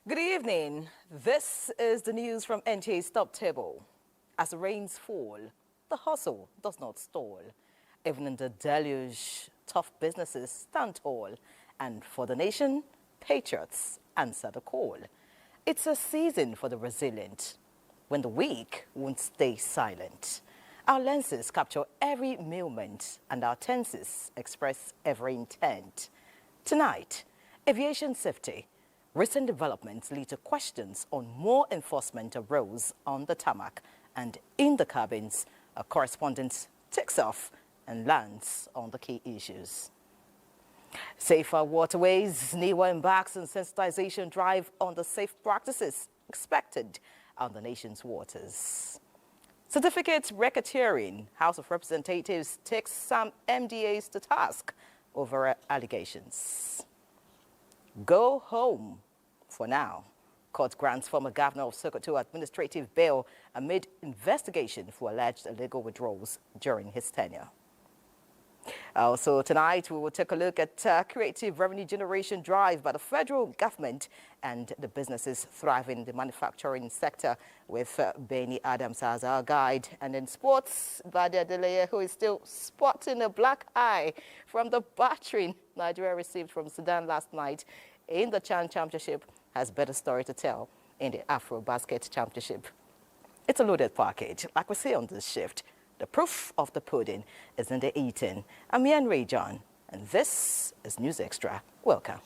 Good evening. This is the news from NTA's Top Table. As the rains fall, the hustle does not stall. Even in the deluge, tough businesses stand tall. And for the nation, patriots answer the call. It's a season for the resilient, when the weak won't stay silent. Our lenses capture every moment and our tenses express every intent. Tonight, aviation safety. Recent developments lead to questions on more enforcement arose on the tarmac, and in the cabins, a correspondent takes off and lands on the key issues. Safer waterways, NIWA embarks on sensitization drive on the safe practices expected on the nation's waters. Certificate racketeering, House of Representatives takes some MDAs to task over allegations. Go home for now. Court grants former governor of Sokoto administrative bail amid investigation for alleged illegal withdrawals during his tenure. Also tonight, we will take a look at creative revenue generation drive by the federal government and the businesses thriving in the manufacturing sector with Benny Adams as our guide. And in sports, Badia Deleye, who is still spotting a black eye from the battering Nigeria received from Sudan last night in the Chan Championship, has better story to tell in the Afro Basket Championship. It's a loaded package, like we say on this shift. The proof of the pudding is in the eating. I'm Ian Ray John, and this is News Extra. Welcome.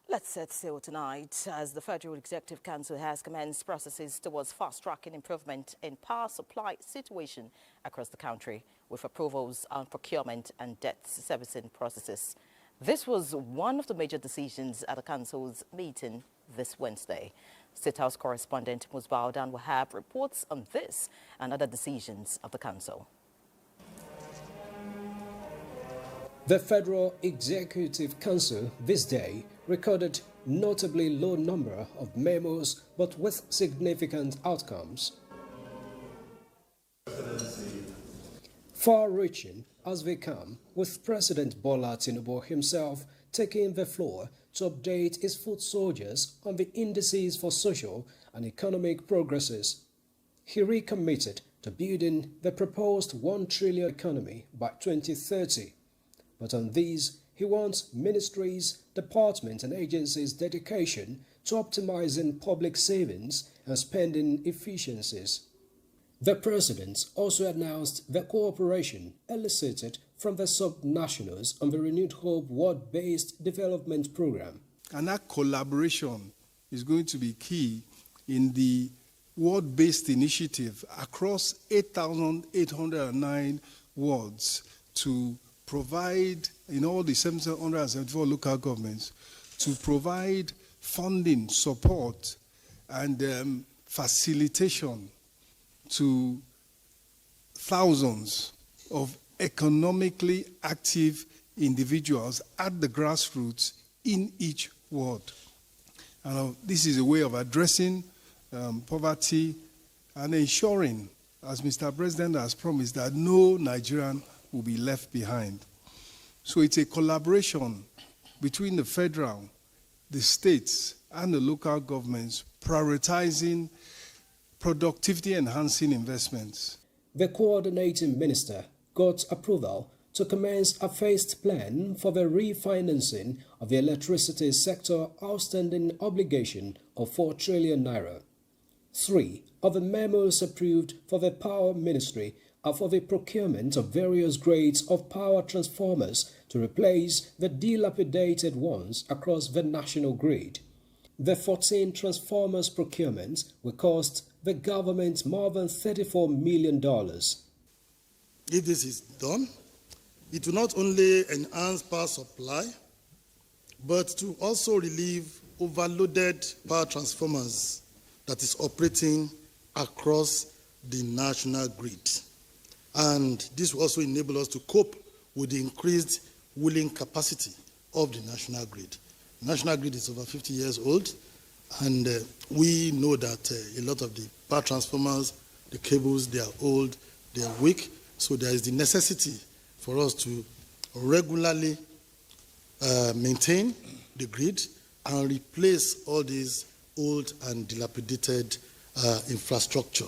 Let's set sail tonight as the Federal Executive Council has commenced processes towards fast-tracking improvement in power supply situation across the country with approvals on procurement and debt servicing processes. This was one of the major decisions at the Council's meeting this Wednesday. State House correspondent Musbao Dan Wahab reports on this and other decisions of the Council. The Federal Executive Council this day recorded notably low number of memos, but with significant outcomes. Far-reaching as they come, with President Bola Tinubu himself taking the floor to update his foot soldiers on the indices for social and economic progresses. He recommitted to building the proposed 1 trillion economy by 2030. But on these, he wants ministries, departments and agencies' dedication to optimizing public savings and spending efficiencies. The president also announced the cooperation elicited from the sub-nationals on the Renewed Hope World-Based Development Program. And that collaboration is going to be key in the world-based initiative across 8,809 wards to provide, in all the 774 local governments, to provide funding, support, and facilitation to thousands of economically active individuals at the grassroots in each ward. And this is a way of addressing poverty and ensuring, as Mr. President has promised, that no Nigerian will be left behind. So it's a collaboration between the federal, the states, and the local governments, prioritizing productivity-enhancing investments. The coordinating minister got approval to commence a phased plan for the refinancing of the electricity sector outstanding obligation of 4 trillion naira. 3 of the memos approved for the Power Ministry are for the procurement of various grades of power transformers to replace the dilapidated ones across the national grid. The 14 transformers procurement will cost the government more than $34 million. If this is done, it will not only enhance power supply, but to also relieve overloaded power transformers that is operating across the national grid. And this will also enable us to cope with the increased wheeling capacity of the national grid. The national grid is over 50 years old, and we know that a lot of the power transformers, the cables, they are old, they are weak, so there is the necessity for us to regularly maintain the grid and replace all these old and dilapidated infrastructure.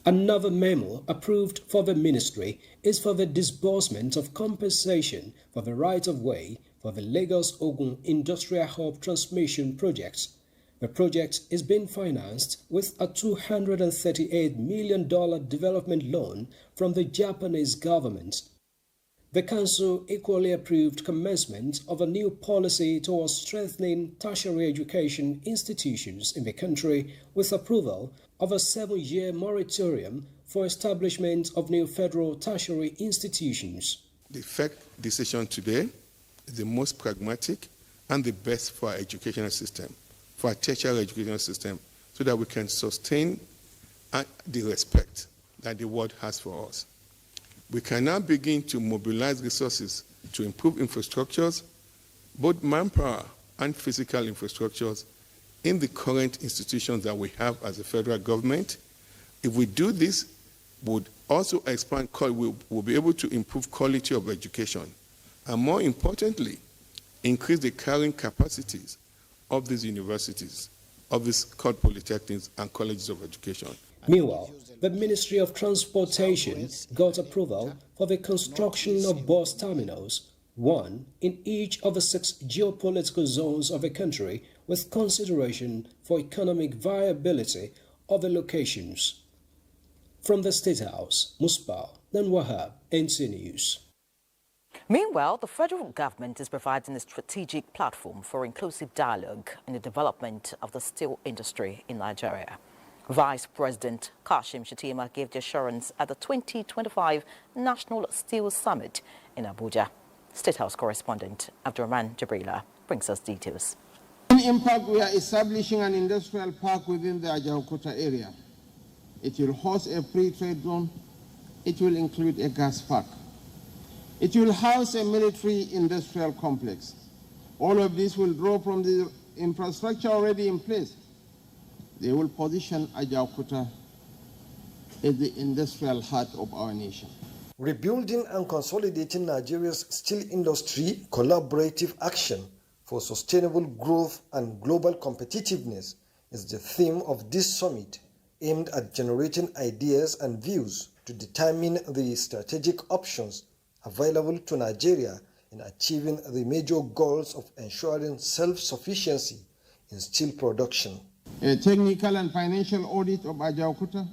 Another memo approved for the ministry is for the disbursement of compensation for the right-of-way for the Lagos-Ogun Industrial Hub Transmission Project. The project is being financed with a $238 million development loan from the Japanese government. The Council equally approved commencement of a new policy towards strengthening tertiary education institutions in the country with approval of a 7-year moratorium for establishment of new federal tertiary institutions. The FEC decision today is the most pragmatic and the best for our educational system, for our tertiary educational system, so that we can sustain the respect that the world has for us. We can now begin to mobilize resources to improve infrastructures, both manpower and physical infrastructures, in the current institutions that we have as a federal government. If we do this, we'll also expand, we'll be able to improve quality of education, and more importantly, increase the carrying capacities of these universities, of these called polytechnics and colleges of education. Meanwhile, the Ministry of Transportation got approval for the construction of bus terminals, one in each of the 6 geopolitical zones of the country, with consideration for economic viability of the locations. From the State House, Musbah Wahab, NC News. Meanwhile, the federal government is providing a strategic platform for inclusive dialogue in the development of the steel industry in Nigeria. Vice President Kashim Shettima gave the assurance at the 2025 National Steel Summit in Abuja. State House correspondent Abdurrahman Jabrila brings us details. In impact, we are establishing an industrial park within the Ajaokuta area. It will host a free trade zone. It will include a gas park. It will house a military industrial complex. All of this will draw from the infrastructure already in place. They will position Ajaokuta as the industrial heart of our nation. Rebuilding and consolidating Nigeria's steel industry collaborative action for sustainable growth and global competitiveness is the theme of this summit, aimed at generating ideas and views to determine the strategic options available to Nigeria in achieving the major goals of ensuring self-sufficiency in steel production. A technical and financial audit of Ajaokuta,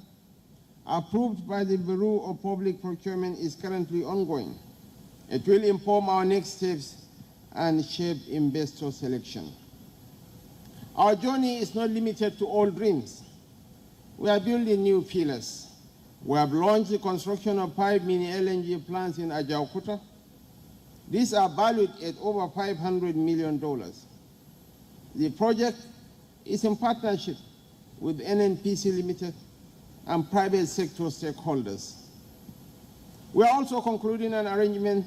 approved by the Bureau of Public Procurement, is currently ongoing. It will inform our next steps and shape investor selection. Our journey is not limited to old dreams. We are building new pillars. We have launched the construction of 5 mini LNG plants in Ajaokuta. These are valued at over $500 million. The project is in partnership with NNPC Limited and private sector stakeholders. We are also concluding an arrangement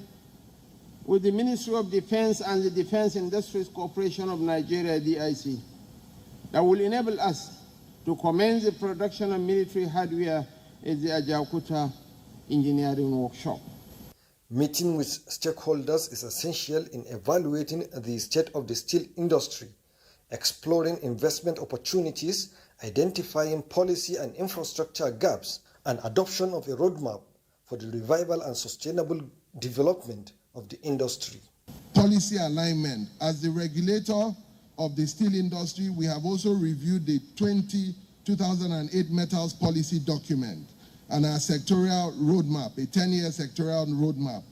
with the Ministry of Defense and the Defense Industries Corporation of Nigeria, DIC, that will enable us to commence the production of military hardware at the Ajaokuta Engineering Workshop. Meeting with stakeholders is essential in evaluating the state of the steel industry, exploring investment opportunities, identifying policy and infrastructure gaps, and adoption of a roadmap for the revival and sustainable development of the industry. Policy alignment. As the regulator of the steel industry, we have also reviewed the 2008 Metals Policy Document and our sectorial roadmap, a 10-year sectorial roadmap,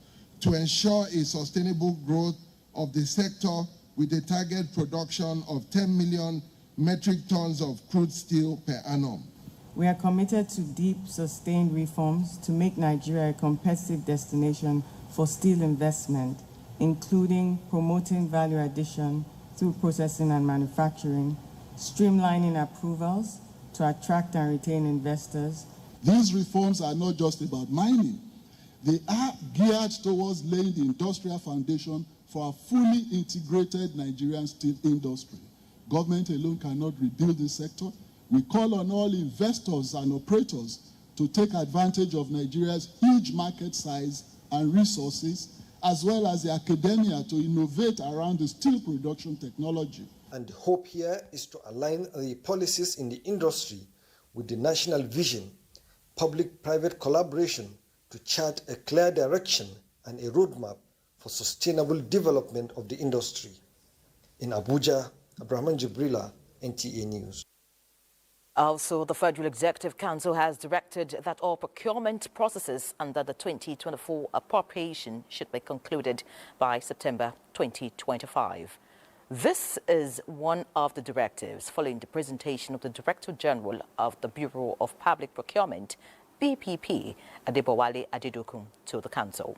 to ensure a sustainable growth of the sector with a target production of 10 million metric tons of crude steel per annum. We are committed to deep, sustained reforms to make Nigeria a competitive destination for steel investment, including promoting value addition through processing and manufacturing, streamlining approvals to attract and retain investors. These reforms are not just about mining. They are geared towards laying the industrial foundation for a fully integrated Nigerian steel industry. Government alone cannot rebuild this sector. We call on all investors and operators to take advantage of Nigeria's huge market size and resources, as well as the academia to innovate around the steel production technology. And the hope here is to align the policies in the industry with the national vision, public-private collaboration to chart a clear direction and a roadmap for sustainable development of the industry. In Abuja, Abrahman Jibrila, NTA News. Also, the Federal Executive Council has directed that all procurement processes under the 2024 appropriation should be concluded by September 2025. This is one of the directives following the presentation of the Director General of the Bureau of Public Procurement, BPP, Adebowale Adedokun, to the Council.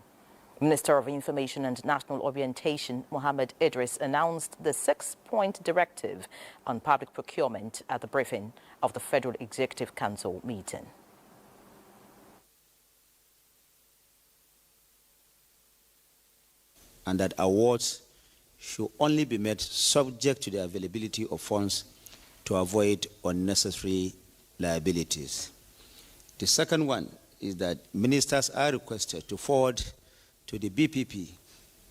Minister of Information and National Orientation, Mohammed Idris, announced the 6-point directive on public procurement at the briefing of the Federal Executive Council meeting. And that awards should only be made subject to the availability of funds to avoid unnecessary liabilities. The second one is that ministers are requested to forward to the BPP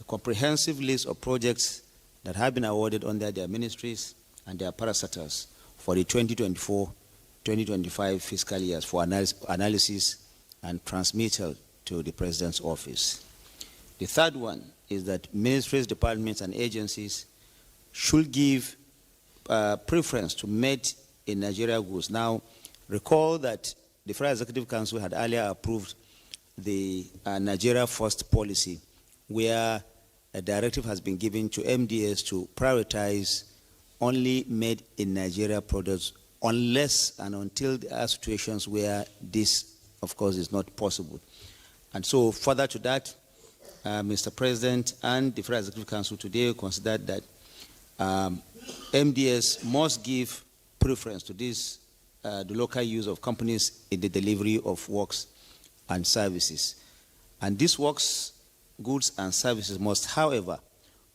a comprehensive list of projects that have been awarded under their ministries and their parastatals for the 2024-2025 fiscal years for analysis and transmittal to the President's office. The third one is that ministries, departments, and agencies should give preference to made in Nigeria goods. Now, recall that the Federal Executive Council had earlier approved the Nigeria First policy, where a directive has been given to MDS to prioritize only made in Nigeria products unless and until there are situations where this, of course, is not possible. And so, further to that, Mr. President and the Federal Executive Council today considered that MDS must give preference to this, the local use of companies in the delivery of works and services. And these works, goods, and services must, however,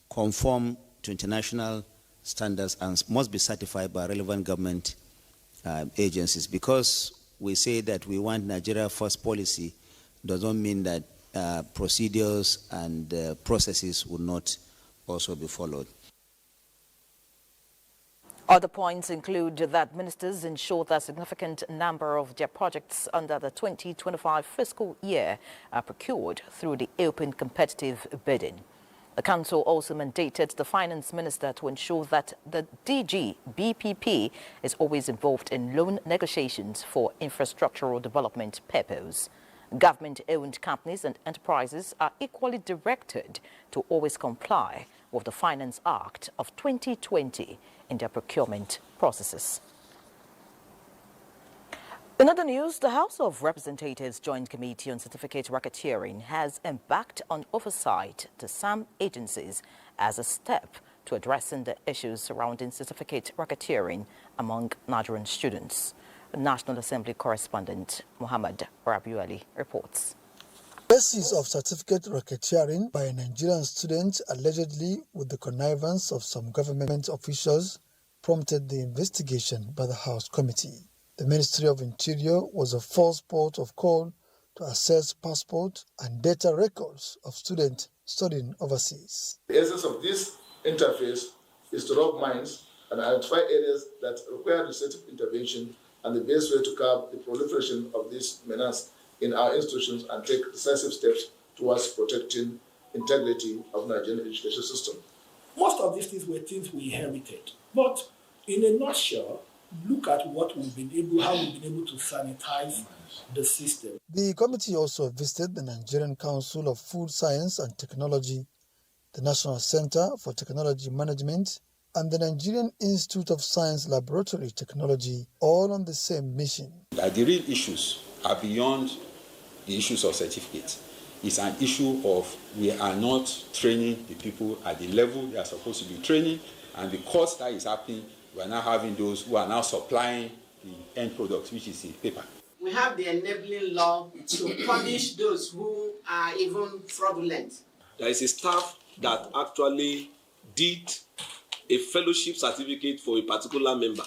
conform to international standards and must be certified by relevant government agencies. Because we say that we want Nigeria First policy does not mean that procedures and processes will not also be followed. Other points include that ministers ensure that a significant number of their projects under the 2025 fiscal year are procured through the open competitive bidding. The Council also mandated the Finance Minister to ensure that the DG BPP is always involved in loan negotiations for infrastructural development purposes. Government-owned companies and enterprises are equally directed to always comply with the Finance Act of 2020 in their procurement processes. In other news, the House of Representatives Joint Committee on Certificate Racketeering has embarked on oversight to some agencies as a step to addressing the issues surrounding certificate racketeering among Nigerian students. National Assembly correspondent Muhammad Rabiuali reports. Cases of certificate racketeering by a Nigerian student, allegedly with the connivance of some government officials, prompted the investigation by the House Committee. The Ministry of Interior was the first port of call to assess passport and data records of students studying overseas. The essence of this interface is to rub minds and identify areas that require legislative intervention and the best way to curb the proliferation of this menace in our institutions and take decisive steps towards protecting integrity of Nigerian education system. Most of these things were things we inherited, but in a nutshell, look at what how we've been able to sanitize the system. The committee also visited the Nigerian Council of Food Science and Technology, the National Center for Technology Management, and the Nigerian Institute of Science Laboratory Technology, all on the same mission. The real issues are beyond the issues of certificates. It's an issue of we are not training the people at the level they are supposed to be training, and because that is happening, we are now having those who are now supplying the end product, which is the paper. we have the enabling law to punish those who are even fraudulent. There is a staff that actually did a fellowship certificate for a particular member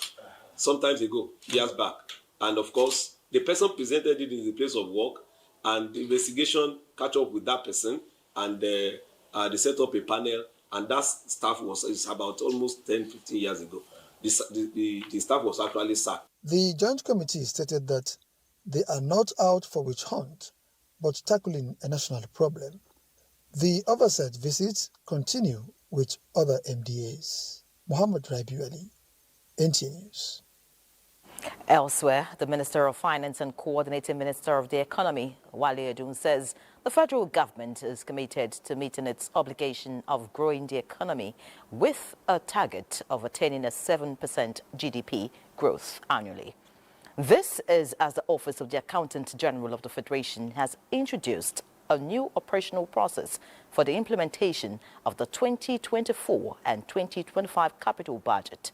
sometimes ago, years back. And of course, the person presented it in the place of work, and the investigation catch up with that person, and they set up a panel, and that staff is about almost 10-15 years ago. The staff was actually sacked. The Joint Committee stated that they are not out for witch hunt, but tackling a national problem. The oversight visits continue with other MDAs. Muhammad Rabiu Ali, NTA News. Elsewhere, the Minister of Finance and Coordinating Minister of the Economy, Wale Edun, says the federal government is committed to meeting its obligation of growing the economy with a target of attaining a 7% GDP growth annually. This is as the Office of the Accountant General of the Federation has introduced a new operational process for the implementation of the 2024 and 2025 capital budget.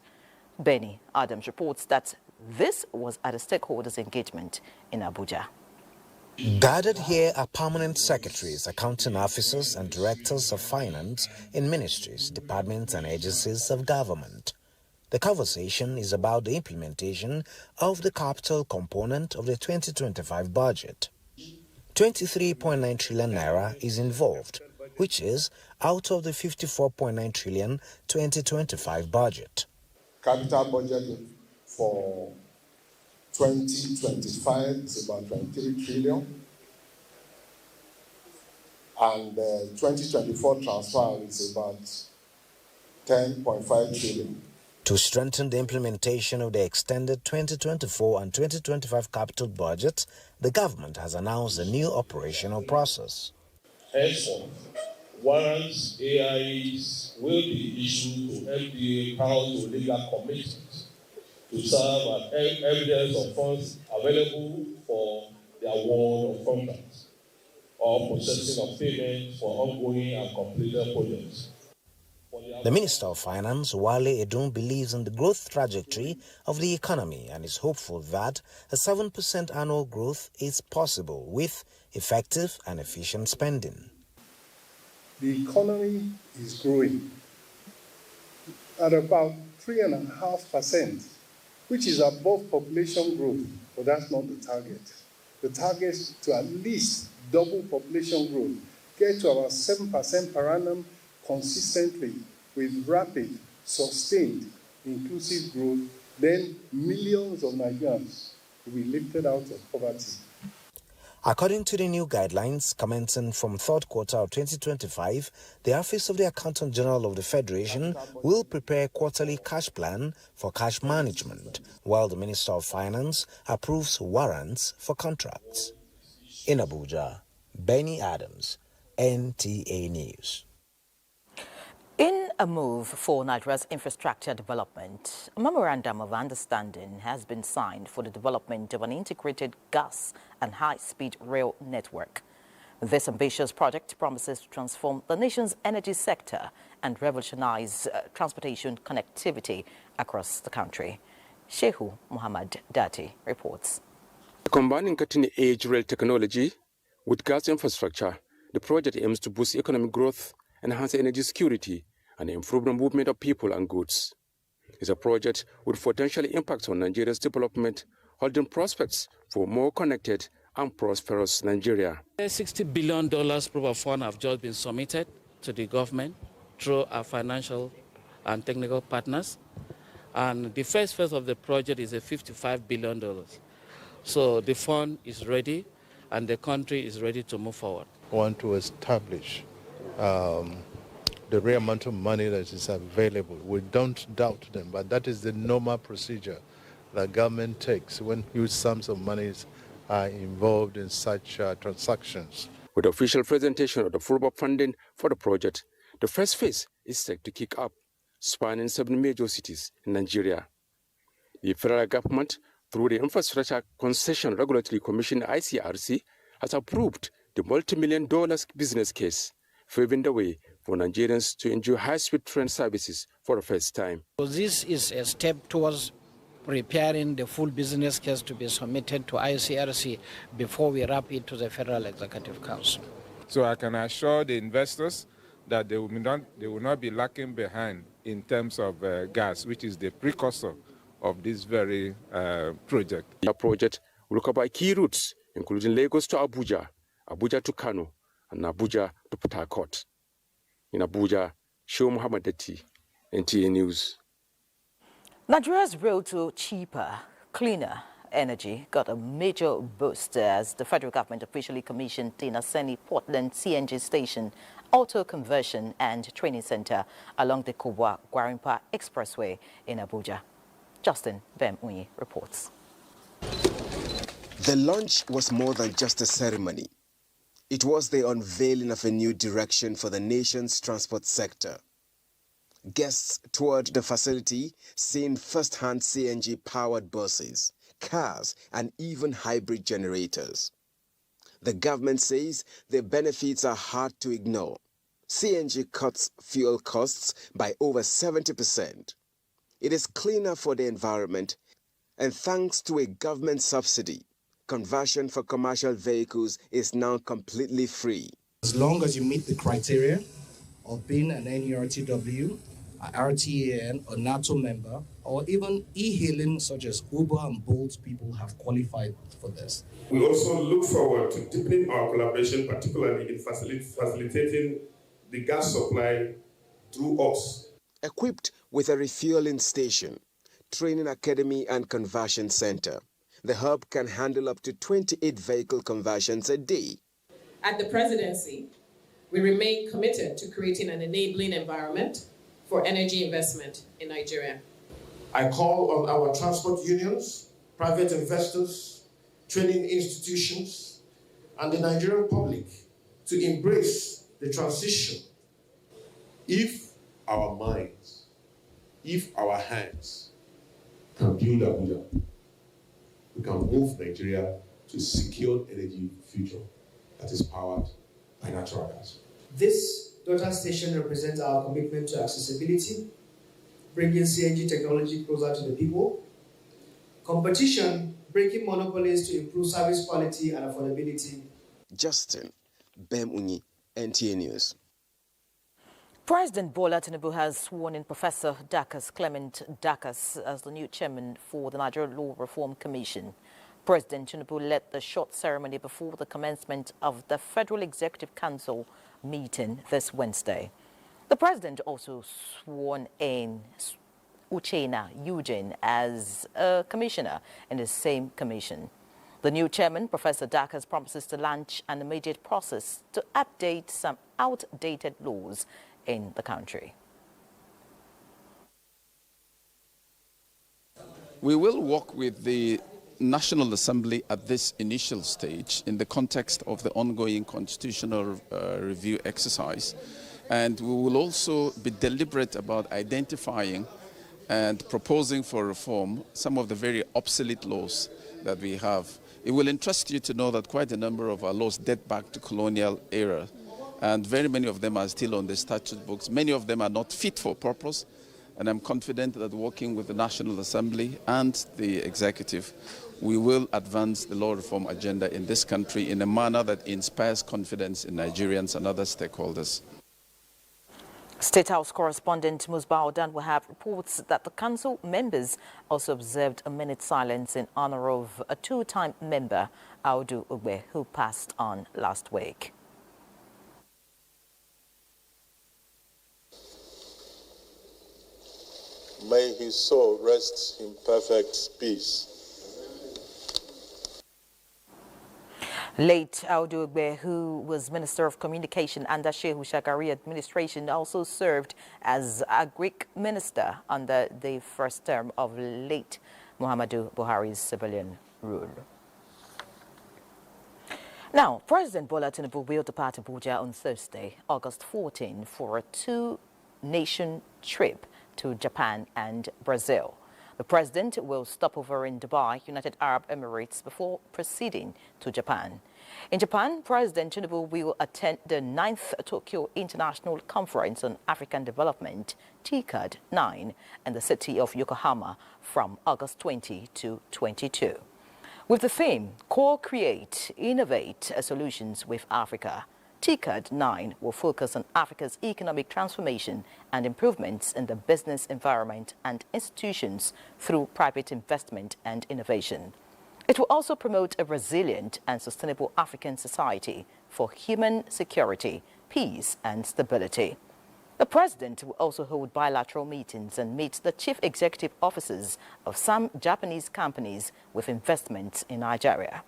Benny Adams reports that this was at a stakeholders' engagement in Abuja. Gathered here are permanent secretaries, accounting officers and directors of finance in ministries, departments and agencies of government. The conversation is about the implementation of the capital component of the 2025 budget. 23.9 trillion naira is involved, which is out of the 54.9 trillion 2025 budget. Capital budget for 2025 is about 23 trillion, and the 2024 transfer is about 10.5 trillion. To strengthen the implementation of the extended 2024 and 2025 capital budget, the government has announced a new operational process. Henceforth, warrants AIs will be issued to FDA power to legal committees to serve as evidence of funds available for the award of contracts or processing of payments for ongoing and completed projects. The Minister of Finance, Wale Edun, believes in the growth trajectory of the economy and is hopeful that a 7% annual growth is possible with effective and efficient spending. The economy is growing at about 3.5%, which is above population growth, but that's not the target. The target is to at least double population growth, get to about 7% per annum consistently with rapid, sustained, inclusive growth, then millions of Nigerians will be lifted out of poverty. According to the new guidelines, commencing from third quarter of 2025, the Office of the Accountant General of the Federation will prepare a quarterly cash plan for cash management, while the Minister of Finance approves warrants for contracts. In Abuja, Benny Adams, NTA News. In a move for Nigeria's infrastructure development, a memorandum of understanding has been signed for the development of an integrated gas and high-speed rail network. This ambitious project promises to transform the nation's energy sector and revolutionize transportation connectivity across the country. Shehu Muhammad Dati reports. Combining cutting-edge rail technology with gas infrastructure, the project aims to boost economic growth, enhance energy security, and improve the movement of people and goods. It's a project with potential impact on Nigeria's development, holding prospects for more connected and prosperous Nigeria. $60 billion proof of fund have just been submitted to the government through our financial and technical partners. And the first phase of the project is a $55 billion. So the fund is ready and the country is ready to move forward. We want to establish the real amount of money that is available. We don't doubt them, but that is the normal procedure that government takes when huge sums of money are involved in such transactions. With the official presentation of the full funding for the project, the first phase is set to kick up, spanning 7 major cities in Nigeria. The federal government, through the Infrastructure Concession Regulatory Commission (ICRC), has approved the multi-million-dollar business case, paving the way for Nigerians to enjoy high-speed train services for the first time. This is a step towards preparing the full business case to be submitted to ICRC before we wrap it to the Federal Executive Council. So I can assure the investors that they will not be lacking behind in terms of gas, which is the precursor of this very project. The project will cover key routes, including Lagos to Abuja, Abuja to Kano, and Abuja to Port Harcourt. In Abuja, Show Muhammad Deti, NTA News. Nigeria's road to cheaper, cleaner energy got a major boost as the federal government officially commissioned the Naseni Portland CNG station, auto conversion and training center along the Kubwa-Gwarimpa Expressway in Abuja. Justin Bem-Unyi reports. The launch was more than just a ceremony. It was the unveiling of a new direction for the nation's transport sector. Guests toured the facility, seeing first-hand CNG-powered buses, cars, and even hybrid generators. The government says the benefits are hard to ignore. CNG cuts fuel costs by over 70%. It is cleaner for the environment, and thanks to a government subsidy, conversion for commercial vehicles is now completely free. As long as you meet the criteria of being an NERTW, a RTAN, or NATO member, or even e-hailing such as Uber and Bolt, people have qualified for this. We also look forward to deepening our collaboration, particularly in facilitating the gas supply through us. Equipped with a refueling station, training academy and conversion center, the hub can handle up to 28 vehicle conversions a day. At the presidency, we remain committed to creating an enabling environment for energy investment in Nigeria. I call on our transport unions, private investors, training institutions, and the Nigerian public to embrace the transition. If our minds, if our hands can build Abuja, we can move Nigeria to a secure energy future that is powered by natural gas. This data station represents our commitment to accessibility, bringing CNG technology closer to the people, competition, breaking monopolies to improve service quality and affordability. Justin Bem-Unyi, NTA News. President Bola Tinubu has sworn in Professor Clement Dakas as the new chairman for the Nigerian Law Reform Commission. President Tinubu led the short ceremony before the commencement of the Federal Executive Council meeting this Wednesday. The president also sworn in Uchenna Eugene as a commissioner in the same commission. The new chairman, Professor Dakas, promises to launch an immediate process to update some outdated laws in the country. We will work with the National Assembly at this initial stage in the context of the ongoing constitutional review exercise. And we will also be deliberate about identifying and proposing for reform some of the very obsolete laws that we have. It will interest you to know that quite a number of our laws date back to colonial era, and very many of them are still on the statute books. Many of them are not fit for purpose, and I'm confident that working with the National Assembly and the executive, we will advance the law reform agenda in this country in a manner that inspires confidence in Nigerians and other stakeholders. State House correspondent Musbah Odanwahab reports that the council members also observed a minute silence in honor of a two-time member, Audu Ugbe, who passed on last week. May his soul rest in perfect peace. Late Audu Ugbe, who was Minister of Communication under Shehu Shagari administration, also served as a Greek minister under the first term of late Muhammadu Buhari's civilian rule. Now, President Bola Tinubu will depart Abuja on Thursday, August 14, for a two-nation trip to Japan and Brazil. The president will stop over in Dubai, United Arab Emirates, before proceeding to Japan. In Japan, President Tinubu will attend the 9th Tokyo International Conference on African Development, TICAD 9, in the city of Yokohama from August 20 to 22. With the theme, Co-Create, Innovate Solutions with Africa, TICAD 9 will focus on Africa's economic transformation and improvements in the business environment and institutions through private investment and innovation. It will also promote a resilient and sustainable African society for human security, peace and stability. The president will also hold bilateral meetings and meet the chief executive officers of some Japanese companies with investments in Nigeria.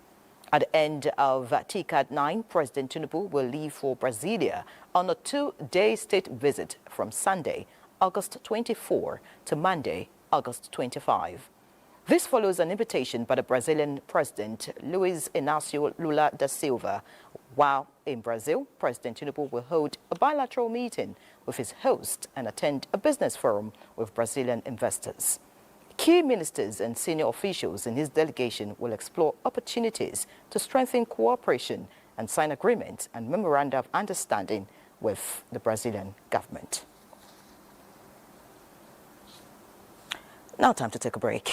At the end of TICAD 9, President Tinubu will leave for Brasilia on a 2-day state visit from Sunday, August 24 to Monday, August 25. This follows an invitation by the Brazilian President Luiz Inácio Lula da Silva. While in Brazil, President Tinubu will hold a bilateral meeting with his host and attend a business forum with Brazilian investors. Key ministers and senior officials in his delegation will explore opportunities to strengthen cooperation and sign agreements and memoranda of understanding with the Brazilian government. Now time to take a break.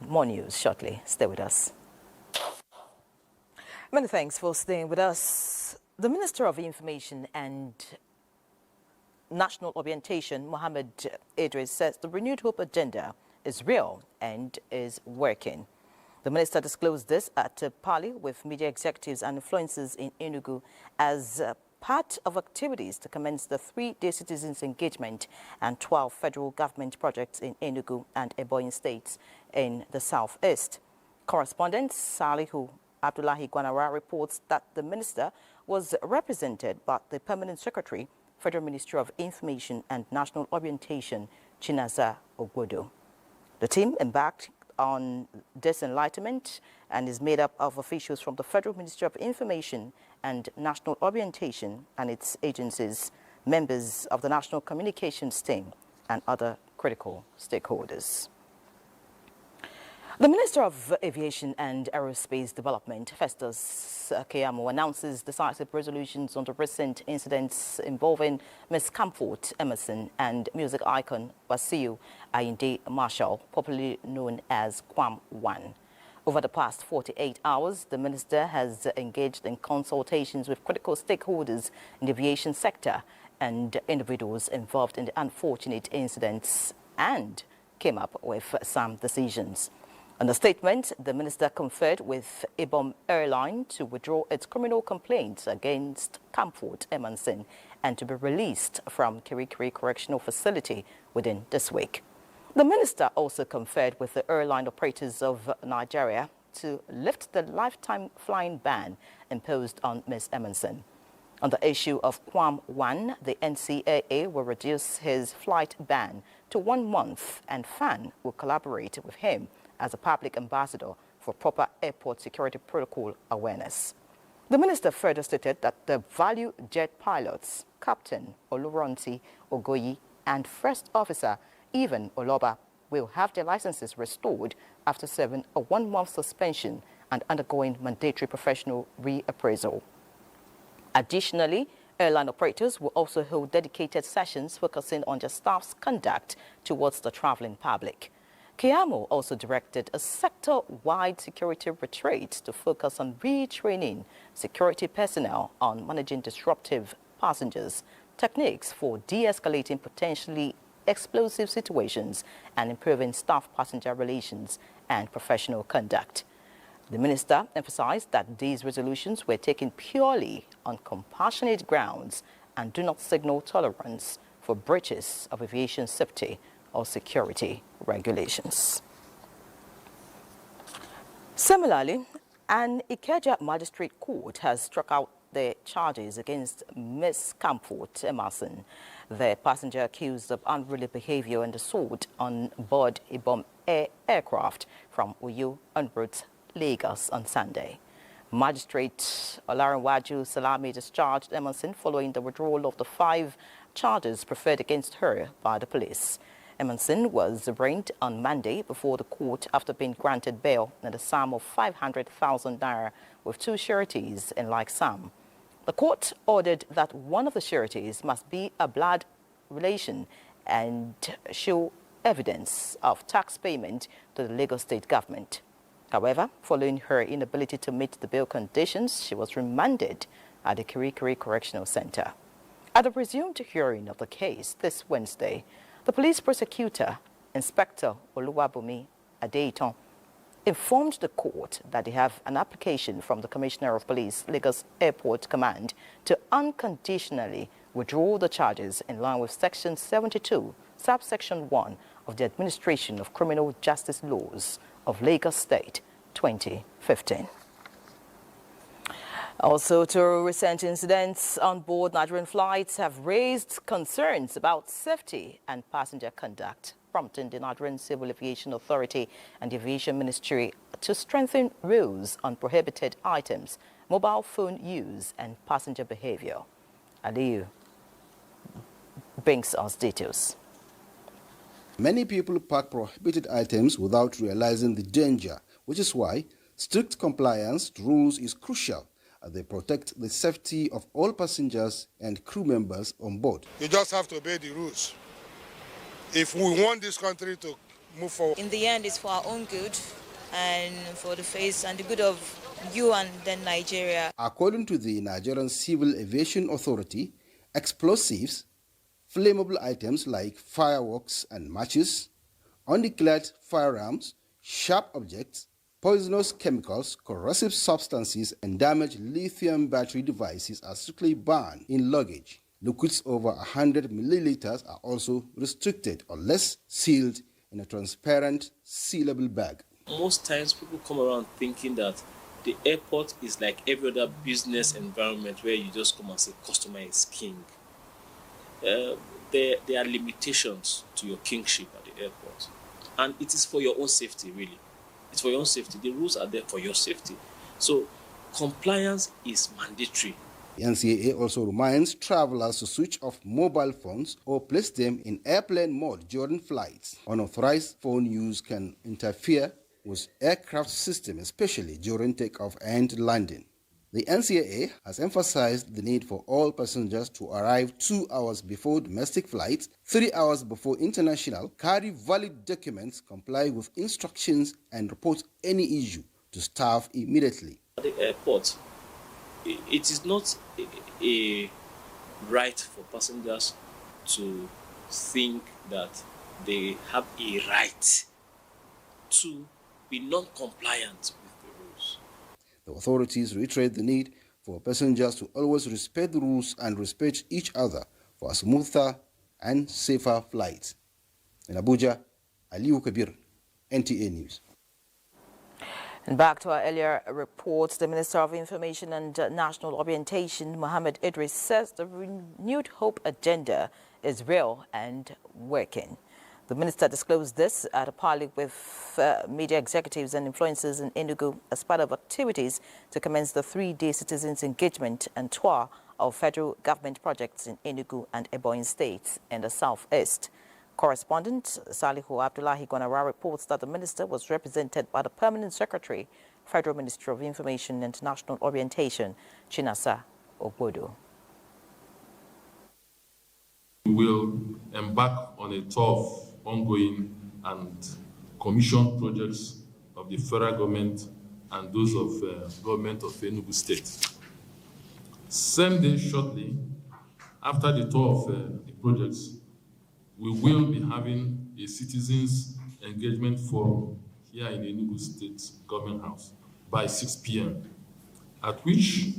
More news shortly. Stay with us. Many thanks for staying with us. The Minister of Information and National Orientation, Mohammed Idris, says the Renewed Hope agenda is real and is working. The minister disclosed this at a parley with media executives and influencers in Enugu as part of activities to commence the 3-day citizens engagement and 12 federal government projects in Enugu and Ebonyi states in the southeast. Correspondent Salihu Abdullahi Gwanara reports that the minister was represented by the Permanent Secretary, Federal Ministry of Information and National Orientation, Chinaza Ogbodo. The team embarked on this enlightenment and is made up of officials from the Federal Ministry of Information and National Orientation and its agencies, members of the National Communications team, and other critical stakeholders. The Minister of Aviation and Aerospace Development, Festus Keyamo, announces decisive resolutions on the recent incidents involving Ms. Comfort Emerson and music icon Wasiu Ayinde Marshall, popularly known as Kwam 1. Over the past 48 hours, the minister has engaged in consultations with critical stakeholders in the aviation sector and individuals involved in the unfortunate incidents and came up with some decisions. In a statement, the minister conferred with Ibom Airline to withdraw its criminal complaints against Comfort Emerson and to be released from Kirikiri Correctional Facility within this week. The minister also conferred with the airline operators of Nigeria to lift the lifetime flying ban imposed on Ms. Emerson. On the issue of Kwam 1, the NCAA will reduce his flight ban to 1 month, and FAN will collaborate with him as a public ambassador for proper airport security protocol awareness. The minister further stated that the value jet pilots, Captain Oluronti Ogoyi and First Officer Even Oloba, will have their licenses restored after serving a 1-month suspension and undergoing mandatory professional reappraisal. Additionally, airline operators will also hold dedicated sessions focusing on their staff's conduct towards the traveling public. Keyamo also directed a sector-wide security retreat to focus on retraining security personnel on managing disruptive passengers, techniques for de-escalating potentially explosive situations, and improving staff-passenger relations and professional conduct. The minister emphasized that these resolutions were taken purely on compassionate grounds and do not signal tolerance for breaches of aviation safety or security regulations. Similarly, an Ikeja magistrate court has struck out the charges against Ms. Comfort Emerson, the passenger accused of unruly behavior and assault on board Ibom Air aircraft from Uyo en route Lagos on Sunday. Magistrate Olarinwaju Salami discharged Emerson following the withdrawal of the 5 charges preferred against her by the police. Emerson was arraigned on Monday before the court after being granted bail in the sum of 500,000 naira with two sureties in like sum. The court ordered that one of the sureties must be a blood relation and show evidence of tax payment to the Lagos state government. However, following her inability to meet the bail conditions, she was remanded at the Kirikiri Correctional Center. At the resumed hearing of the case this Wednesday, the police prosecutor, Inspector Oluwabumi Adeiton, informed the court that they have an application from the Commissioner of Police, Lagos Airport Command, to unconditionally withdraw the charges in line with Section 72, subsection 1 of the Administration of Criminal Justice Laws of Lagos State, 2015. Also, two recent incidents on board Nigerian flights have raised concerns about safety and passenger conduct, prompting the Nigerian Civil Aviation Authority and the Aviation Ministry to strengthen rules on prohibited items, mobile phone use, and passenger behavior. Aliyu brings us details. Many people pack prohibited items without realizing the danger, which is why strict compliance to rules is crucial as they protect the safety of all passengers and crew members on board. You just have to obey the rules if we want this country to move forward. In the end, it's for our own good and for the face and the good of you and then Nigeria. According to the Nigerian Civil Aviation Authority, explosives, flammable items like fireworks and matches, undeclared firearms, sharp objects, poisonous chemicals, corrosive substances, and damaged lithium battery devices are strictly banned in luggage. Liquids over 100 milliliters are also restricted unless sealed in a transparent, sealable bag. Most times people come around thinking that the airport is like every other business environment where you just come and say customer is king. There are limitations to your kingship at the airport. And it is for your own safety, really. It's for your own safety. The rules are there for your safety. So compliance is mandatory. The NCAA also reminds travelers to switch off mobile phones or place them in airplane mode during flights. Unauthorized phone use can interfere with aircraft systems, especially during takeoff and landing. The NCAA has emphasized the need for all passengers to arrive 2 hours before domestic flights, 3 hours before international, carry valid documents, comply with instructions, and report any issue to staff immediately. At the airport, it is not a right for passengers to think that they have a right to be non-compliant. The authorities reiterate the need for passengers to always respect the rules and respect each other for a smoother and safer flight. In Abuja, Aliyu Kabir, NTA News. And back to our earlier reports, the Minister of Information and National Orientation, Mohammed Idris, says the Renewed Hope agenda is real and working. The minister disclosed this at a parley with media executives and influencers in Enugu as part of activities to commence the 3-day citizens engagement and tour of federal government projects in Enugu and Ebonyi states in the southeast. Correspondent Salihu Abdullahi Gonara reports that the minister was represented by the Permanent Secretary, Federal Ministry of Information and National Orientation, Chinasa Ogbodo. We will embark on a tough, ongoing and commissioned projects of the federal government and those of government of Enugu State. Same day shortly after the tour of the projects, we will be having a citizens engagement forum here in Enugu State Government House by 6 p.m., at which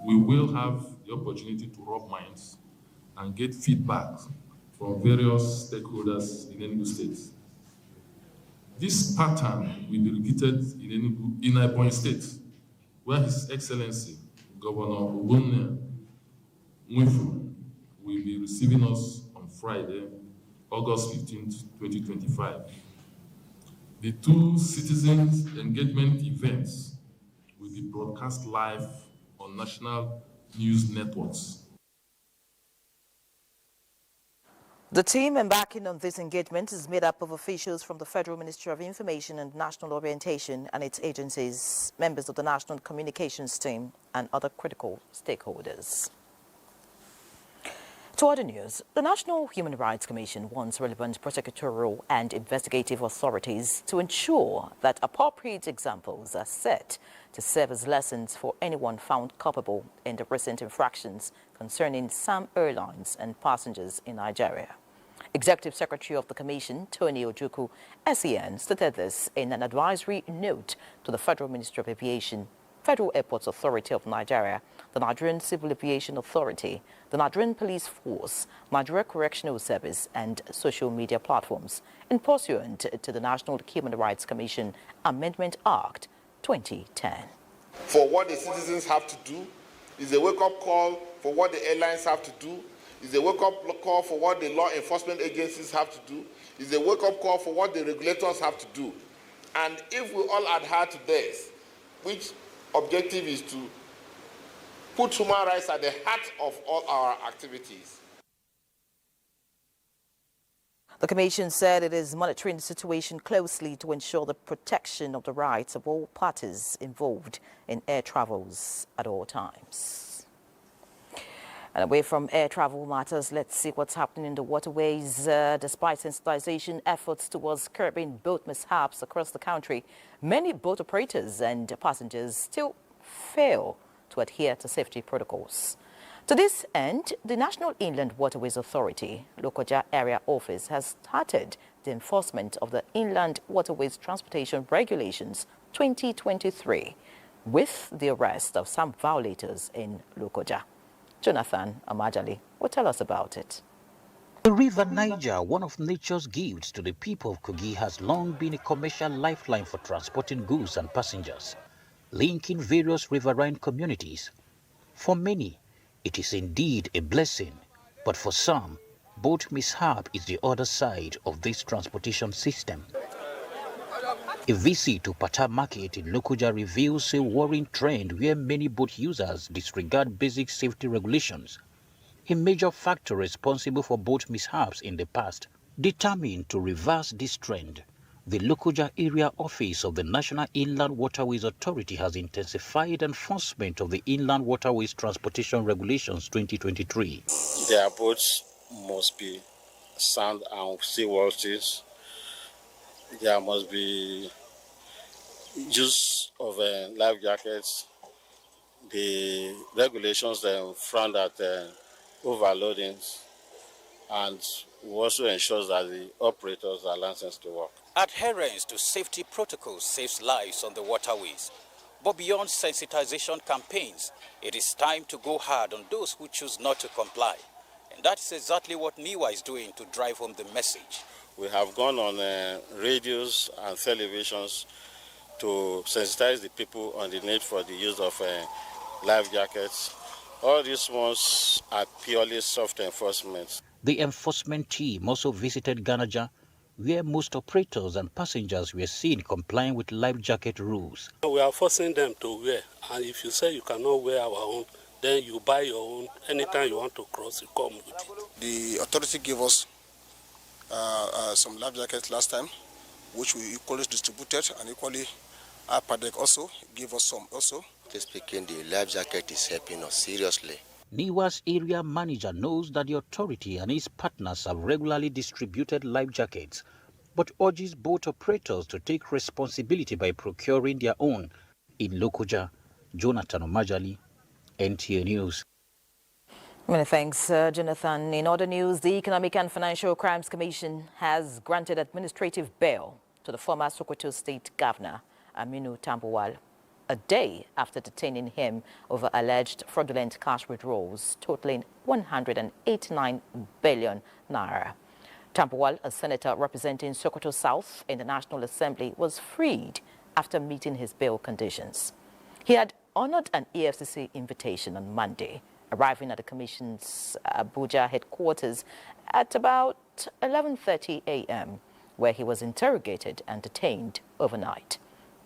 we will have the opportunity to rub minds and get feedback from various stakeholders in Enugu State. This pattern will be repeated in Ebonyi State, where His Excellency Governor Ogbonne Nwifu will be receiving us on Friday, August 15, 2025. The 2 citizens engagement events will be broadcast live on national news networks. The team embarking on this engagement is made up of officials from the Federal Ministry of Information and National Orientation and its agencies, members of the National Communications Team, and other critical stakeholders. To other news, the National Human Rights Commission wants relevant prosecutorial and investigative authorities to ensure that appropriate examples are set to serve as lessons for anyone found culpable in the recent infractions concerning some airlines and passengers in Nigeria. Executive Secretary of the Commission, Tony Ojukwu, SEN, stated this in an advisory note to the Federal Ministry of Aviation, Federal Airports Authority of Nigeria, the Nigerian Civil Aviation Authority, the Nigerian Police Force, Nigeria Correctional Service, and social media platforms, in pursuant to the National Human Rights Commission Amendment Act 2010. For what the citizens have to do, is a wake-up call for what the airlines have to do, is a wake-up call for what the law enforcement agencies have to do, is a wake-up call for what the regulators have to do. And if we all adhere to this, which objective is to put human rights at the heart of all our activities. The Commission said it is monitoring the situation closely to ensure the protection of the rights of all parties involved in air travels at all times. And away from air travel matters, let's see what's happening in the waterways. Despite sensitization efforts towards curbing boat mishaps across the country, many boat operators and passengers still fail to adhere to safety protocols. To this end, the National Inland Waterways Authority, Lokoja Area Office, has started the enforcement of the Inland Waterways Transportation Regulations 2023 with the arrest of some violators in Lokoja. Jonathan Amajali will tell us about it. The River Niger, one of nature's gifts to the people of Kogi, has long been a commercial lifeline for transporting goods and passengers, linking various riverine communities. For many, it is indeed a blessing, but for some, boat mishap is the other side of this transportation system. A visit to Pata Market in Lokoja reveals a worrying trend where many boat users disregard basic safety regulations, a major factor responsible for boat mishaps in the past. Determined to reverse this trend, the Lokoja Area Office of the National Inland Waterways Authority has intensified enforcement of the Inland Waterways Transportation Regulations 2023. Their boats must be sound and seaworthy. There must be use of life jackets. The regulations frown at overloading, and also ensures that the operators are licensed to work. Adherence to safety protocols saves lives on the waterways. But beyond sensitization campaigns, it is time to go hard on those who choose not to comply. And that's exactly what NIWA is doing to drive home the message. We have gone on radios and televisions to sensitize the people on the need for the use of life jackets. All these ones are purely soft enforcement. The enforcement team also visited Ganaja, where most operators and passengers were seen complying with life jacket rules. We are forcing them to wear, and if you say you cannot wear our own, then you buy your own. Anytime you want to cross, you come with it. The authority gave us some life jackets last time, which we equally distributed, and equally APADEC also gave us some also. Speaking, the life jacket is helping us seriously. NIWA's area manager knows that the authority and its partners have regularly distributed life jackets, but urges boat operators to take responsibility by procuring their own. In Lokoja, Jonathan Omajali, NTA News. Many thanks, Jonathan. In other news, the Economic and Financial Crimes Commission has granted administrative bail to the former Sokoto State Governor, Aminu Tambuwal, a day after detaining him over alleged fraudulent cash withdrawals totaling 189 billion naira. Tambuwal, a senator representing Sokoto South in the National Assembly, was freed after meeting his bail conditions. He had honored an EFCC invitation on Monday, arriving at the Commission's Abuja headquarters at about 11:30 a.m., where he was interrogated and detained overnight.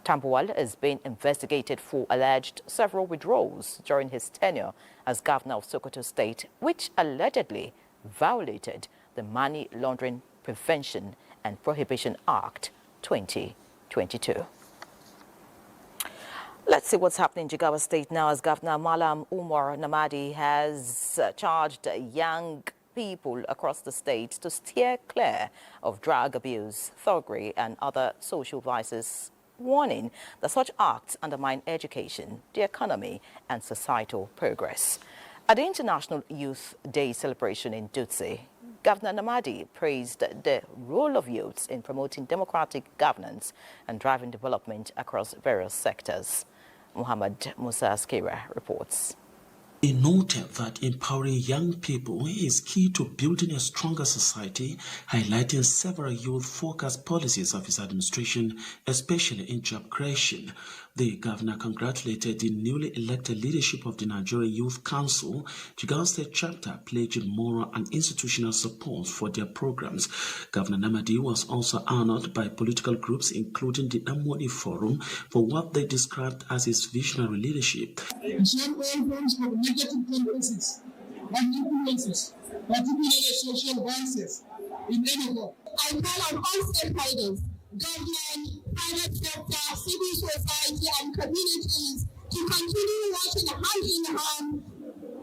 Tambuwal is being investigated for alleged several withdrawals during his tenure as governor of Sokoto State, which allegedly violated the the Money Laundering Prevention and Prohibition Act 2022. Let's see what's happening in Jigawa State now, as Governor Malam Umar Namadi has charged young people across the state to steer clear of drug abuse, thuggery and other social vices, warning that such acts undermine education, the economy and societal progress. At the International Youth Day celebration in Dutse, Governor Namadi praised the role of youths in promoting democratic governance and driving development across various sectors. Muhammad Musa Askira reports. He noted that empowering young people is key to building a stronger society, highlighting several youth-focused policies of his administration, especially in job creation. The governor congratulated the newly elected leadership of the Nigerian Youth Council, Jigawa State Chapter, pledging moral and institutional support for their programs. Governor Namadi was also honored by political groups, including the MOE Forum, for what they described as his visionary leadership. Negative tendencies and influences, particularly social vices, in any form. I call on all stakeholders, government, private sector, civil society, and communities to continue working hand in hand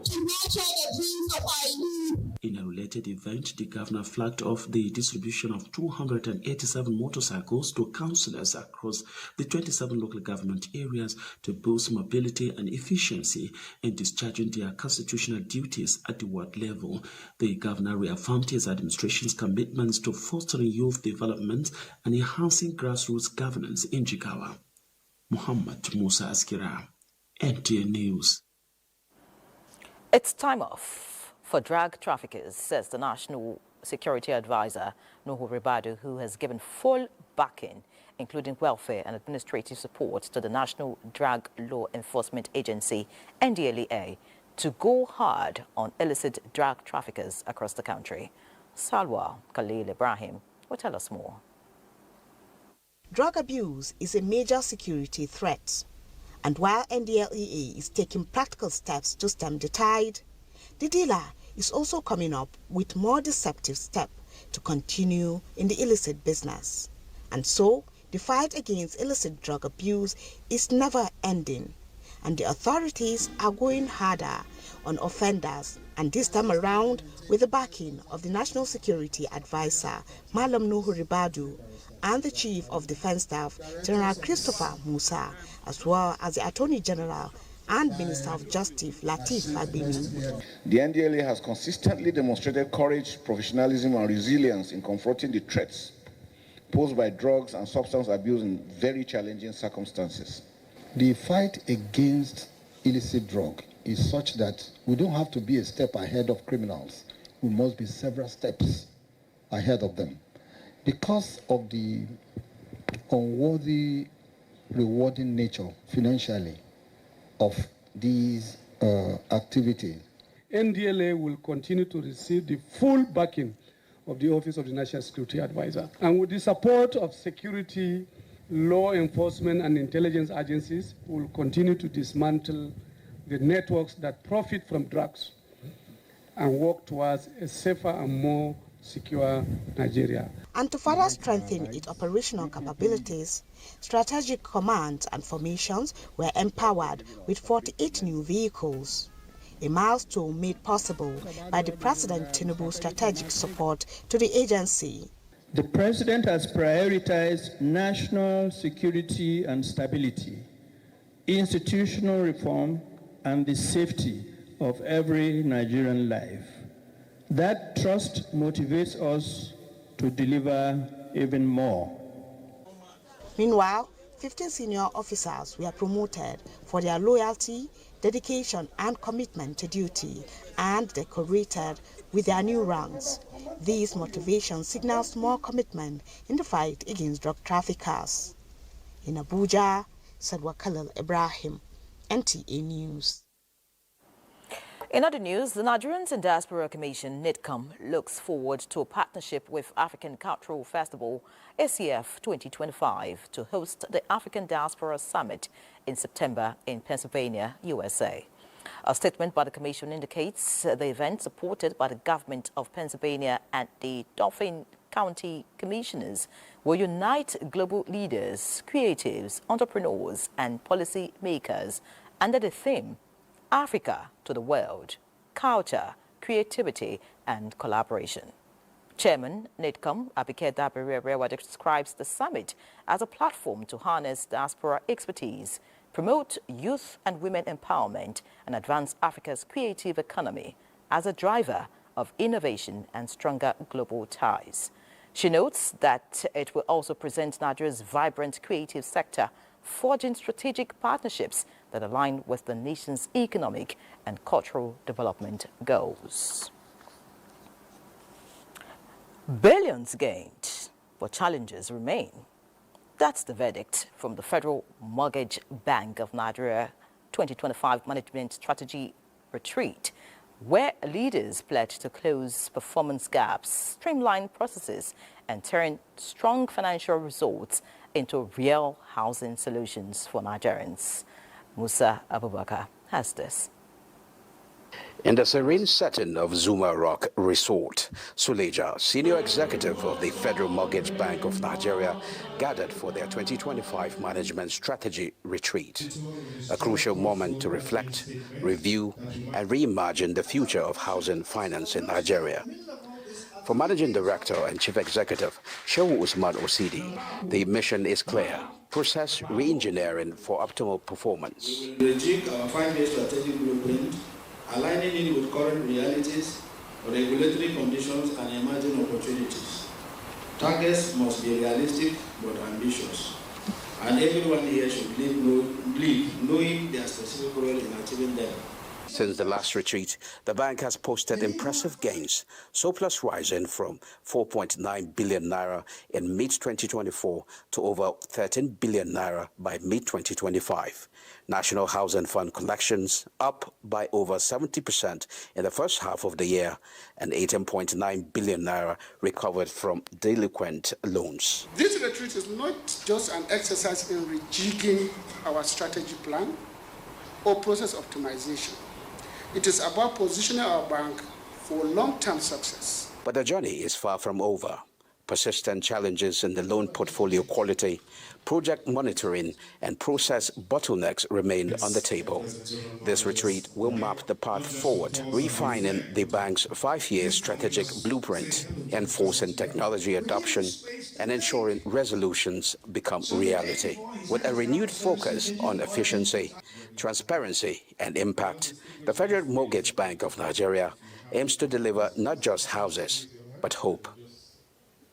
to nurture the dreams of our youth. In a related event, the governor flagged off the distribution of 287 motorcycles to councillors across the 27 local government areas to boost mobility and efficiency in discharging their constitutional duties at the ward level. The governor reaffirmed his administration's commitments to fostering youth development and enhancing grassroots governance in Jigawa. Muhammad Musa Askira, NTA News. It's time off for drug traffickers, says the National Security Advisor, Nuhu Ribadu, who has given full backing, including welfare and administrative support, to the National Drug Law Enforcement Agency, NDLEA, to go hard on illicit drug traffickers across the country. Salwa Khalil Ibrahim will tell us more. Drug abuse is a major security threat. And while NDLEA is taking practical steps to stem the tide, the dealer is also coming up with more deceptive steps to continue in the illicit business. And so, the fight against illicit drug abuse is never ending, and the authorities are going harder on offenders, and this time around with the backing of the National Security Advisor, Malam Nuhu Ribadu, and the Chief of Defense Staff, General Christopher Musa, as well as the Attorney General and Minister of Justice, Lateef Fagbemi. The NDLA has consistently demonstrated courage, professionalism, and resilience in confronting the threats posed by drugs and substance abuse in very challenging circumstances. The fight against illicit drug is such that we don't have to be a step ahead of criminals. We must be several steps ahead of them. Because of the unworthy, rewarding nature financially of these activities, NDLA will continue to receive the full backing of the Office of the National Security Advisor. And with the support of security, law enforcement and intelligence agencies, we will continue to dismantle the networks that profit from drugs and work towards a safer and more secure Nigeria. And to further strengthen its operational capabilities, strategic commands and formations were empowered with 48 new vehicles, a milestone made possible by the President Tinubu's strategic support to the agency. The President has prioritized national security and stability, institutional reform, and the safety of every Nigerian life. That trust motivates us to deliver even more. Meanwhile, 15 senior officers were promoted for their loyalty, dedication, and commitment to duty, and decorated with their new ranks. This motivation signals more commitment in the fight against drug traffickers. In Abuja, Salwa Khalil Ibrahim, NTA News. In other news, the Nigerians in Diaspora Commission, NIDCOM, looks forward to a partnership with African Cultural Festival, ACF 2025, to host the African Diaspora Summit in September in Pennsylvania, USA. A statement by the Commission indicates the event, supported by the government of Pennsylvania and the Dauphin County Commissioners, will unite global leaders, creatives, entrepreneurs, and policy makers under the theme, Africa to the World, Culture, Creativity, and Collaboration. Chairman NIDCOM, Abike Dabiri, describes the summit as a platform to harness diaspora expertise, promote youth and women empowerment, and advance Africa's creative economy as a driver of innovation and stronger global ties. She notes that it will also present Nigeria's vibrant creative sector, forging strategic partnerships that align with the nation's economic and cultural development goals. Billions gained, but challenges remain. That's the verdict from the Federal Mortgage Bank of Nigeria 2025 Management Strategy Retreat, where leaders pledge to close performance gaps, streamline processes, and turn strong financial results into real housing solutions for Nigerians. Musa Abubakar has this. In the serene setting of Zuma Rock Resort, Suleja, senior executive of the Federal Mortgage Bank of Nigeria, gathered for their 2025 Management Strategy Retreat, a crucial moment to reflect, review, and reimagine the future of housing finance in Nigeria. For Managing Director and Chief Executive Shehu Usman Osidi, the mission is clear: process re-engineering for optimal performance. We will rejig our 5-year strategic blueprint, aligning it with current realities, regulatory conditions, and emerging opportunities. Targets must be realistic but ambitious, and everyone here should leave knowing their specific role in achieving them. Since the last retreat, the bank has posted impressive gains, surplus rising from 4.9 billion naira in mid-2024 to over 13 billion naira by mid-2025. National Housing Fund collections up by over 70% in the first half of the year, and 18.9 billion naira recovered from delinquent loans. This retreat is not just an exercise in rejigging our strategy plan or process optimization. It is about positioning our bank for long-term success. But the journey is far from over. Persistent challenges in the loan portfolio quality, project monitoring, and process bottlenecks remain on the table. This retreat will map the path forward, refining the bank's 5-year strategic blueprint, enforcing technology adoption, and ensuring resolutions become reality. With a renewed focus on efficiency, transparency, and impact, the Federal Mortgage Bank of Nigeria aims to deliver not just houses, but hope.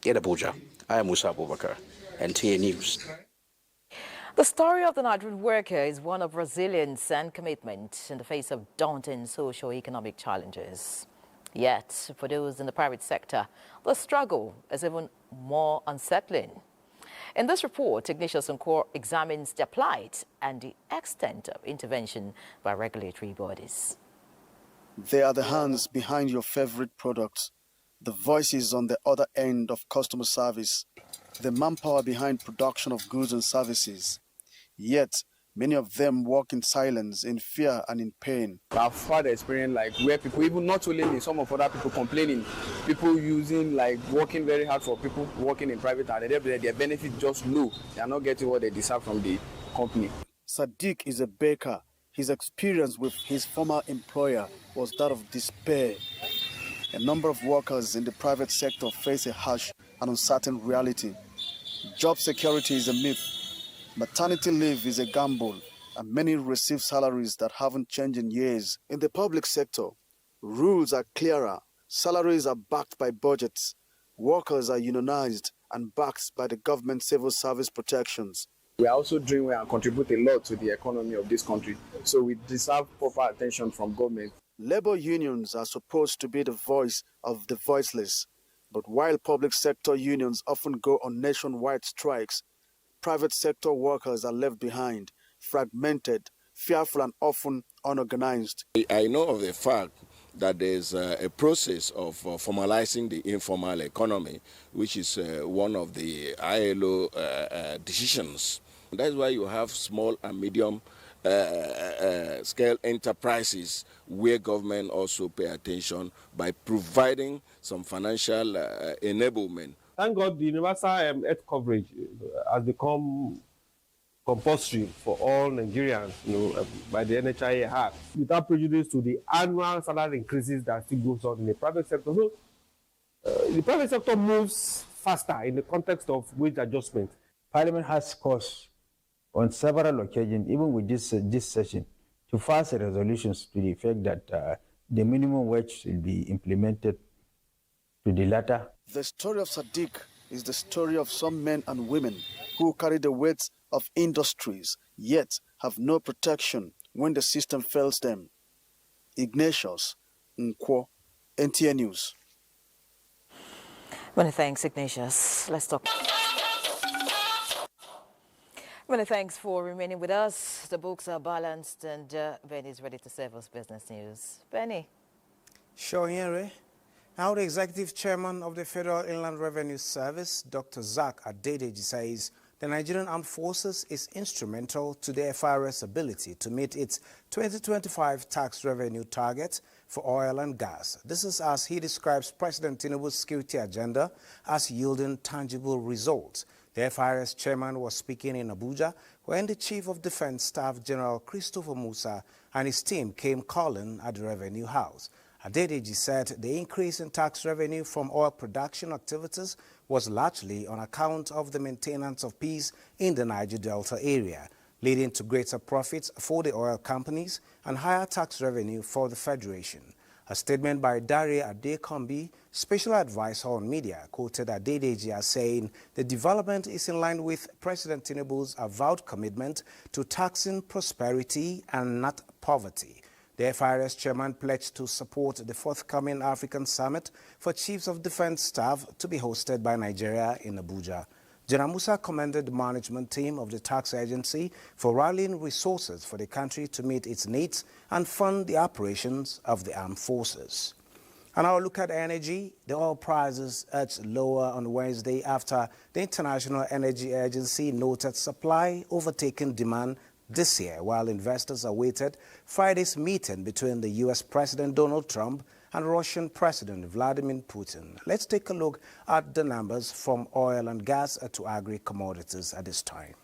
In Abuja, I am Musa Abubakar, NTA News. The story of the Nigerian worker is one of resilience and commitment in the face of daunting socio-economic challenges. Yet, for those in the private sector, the struggle is even more unsettling. In this report, Ignatius Nkor examines their plight and the extent of intervention by regulatory bodies. They are the hands behind your favorite products, the voices on the other end of customer service, the manpower behind production of goods and services. Yet, many of them work in silence, in fear and in pain. I've had experience like where people, even not only me, some of other people complaining, people using like working very hard for people working in private and their benefit just low. They are not getting what they deserve from the company. Sadiq is a baker. His experience with his former employer was that of despair. A number of workers in the private sector face a harsh and uncertain reality. Job security is a myth. Maternity leave is a gamble, and many receive salaries that haven't changed in years. In the public sector, rules are clearer, salaries are backed by budgets, workers are unionized and backed by the government civil service protections. We are also doing well and contribute a lot to the economy of this country, so we deserve proper attention from government. Labor unions are supposed to be the voice of the voiceless, but while public sector unions often go on nationwide strikes, private sector workers are left behind, fragmented, fearful and often unorganized. I know of the fact that there's a process of formalizing the informal economy, which is one of the ILO decisions. That's why you have small and medium scale enterprises where government also pay attention by providing some financial enablement. Thank God the universal health coverage has become compulsory for all Nigerians, by the NHIA Act, without prejudice to the annual salary increases that still goes on in the private sector. So the private sector moves faster in the context of wage adjustment. Parliament has caused on several occasions, even with this session, to pass resolutions to the effect that the minimum wage should be implemented to the latter. The story of Sadiq is the story of some men and women who carry the weight of industries, yet have no protection when the system fails them. Ignatius Nkwo, NTN News. Many thanks, Ignatius. Let's talk. Many thanks for remaining with us. The books are balanced and Benny is ready to serve us business news. Benny. Sure, Henry. Now, the Executive Chairman of the Federal Inland Revenue Service, Dr. Zak Adedeji, says the Nigerian Armed Forces is instrumental to the FIR's ability to meet its 2025 tax revenue target for oil and gas. This is as he describes President Tinubu's security agenda as yielding tangible results. The FIR's chairman was speaking in Abuja when the Chief of Defense Staff General Christopher Musa and his team came calling at the Revenue House. Adedeji said the increase in tax revenue from oil production activities was largely on account of the maintenance of peace in the Niger Delta area, leading to greater profits for the oil companies and higher tax revenue for the Federation. A statement by Daria Adekombi, Special Advisor on Media, quoted Adedeji as saying the development is in line with President Tinubu's avowed commitment to taxing prosperity and not poverty. The FIRS chairman pledged to support the forthcoming African Summit for Chiefs of Defense Staff to be hosted by Nigeria in Abuja. General Musa commended the management team of the tax agency for rallying resources for the country to meet its needs and fund the operations of the armed forces. And our look at energy. The oil prices edged lower on Wednesday after the International Energy Agency noted supply overtaking demand this year, while investors awaited Friday's meeting between the U.S. President Donald Trump and Russian President Vladimir Putin. Let's take a look at the numbers from oil and gas to agri-commodities at this time.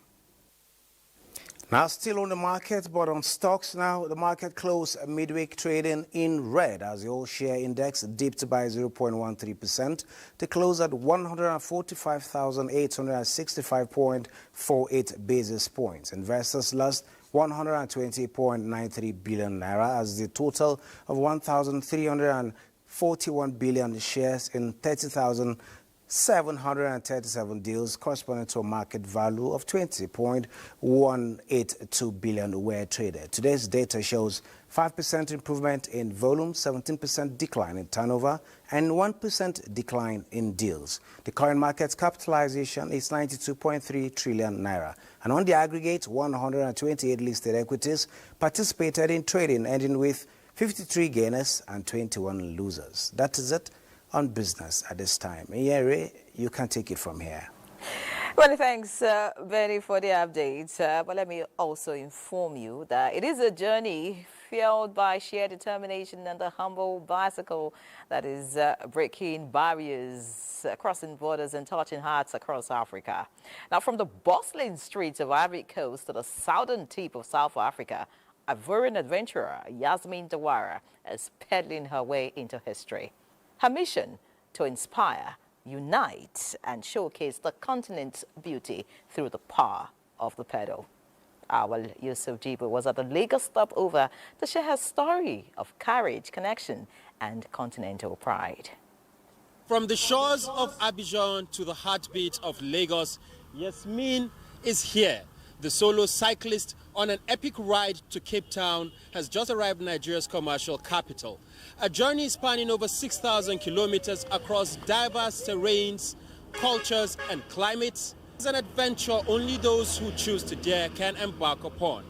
Now, still on the market, but on stocks now, the market closed midweek trading in red as the oil share index dipped by 0.13% to close at 145,865.48 basis points. Investors lost 120.93 billion naira as the total of 1,341 billion shares in 30,737 deals corresponding to a market value of 20.182 billion were traded. Today's data shows 5% improvement in volume, 17% decline in turnover, and 1% decline in deals. The current market capitalization is 92.3 trillion naira. And on the aggregate, 128 listed equities participated in trading, ending with 53 gainers and 21 losers. That is it on business at this time. Yeri, you can take it from here. Well, thanks, Benny, for the update. But let me also inform you that it is a journey fueled by sheer determination and the humble bicycle that is breaking barriers, crossing borders and touching hearts across Africa. Now, from the bustling streets of Ivory Coast to the southern tip of South Africa, Ivorian adventurer Yasmin Dawara is pedaling her way into history. Her mission: to inspire, unite, and showcase the continent's beauty through the power of the pedal. Our Yusuf Jibu was at the Lagos stopover to share her story of courage, connection, and continental pride. From the shores of Abuja to the heartbeat of Lagos, Yasmin is here. The solo cyclist on an epic ride to Cape Town has just arrived in Nigeria's commercial capital. A journey spanning over 6,000 kilometers across diverse terrains, cultures, and climates. It's an adventure only those who choose to dare can embark upon.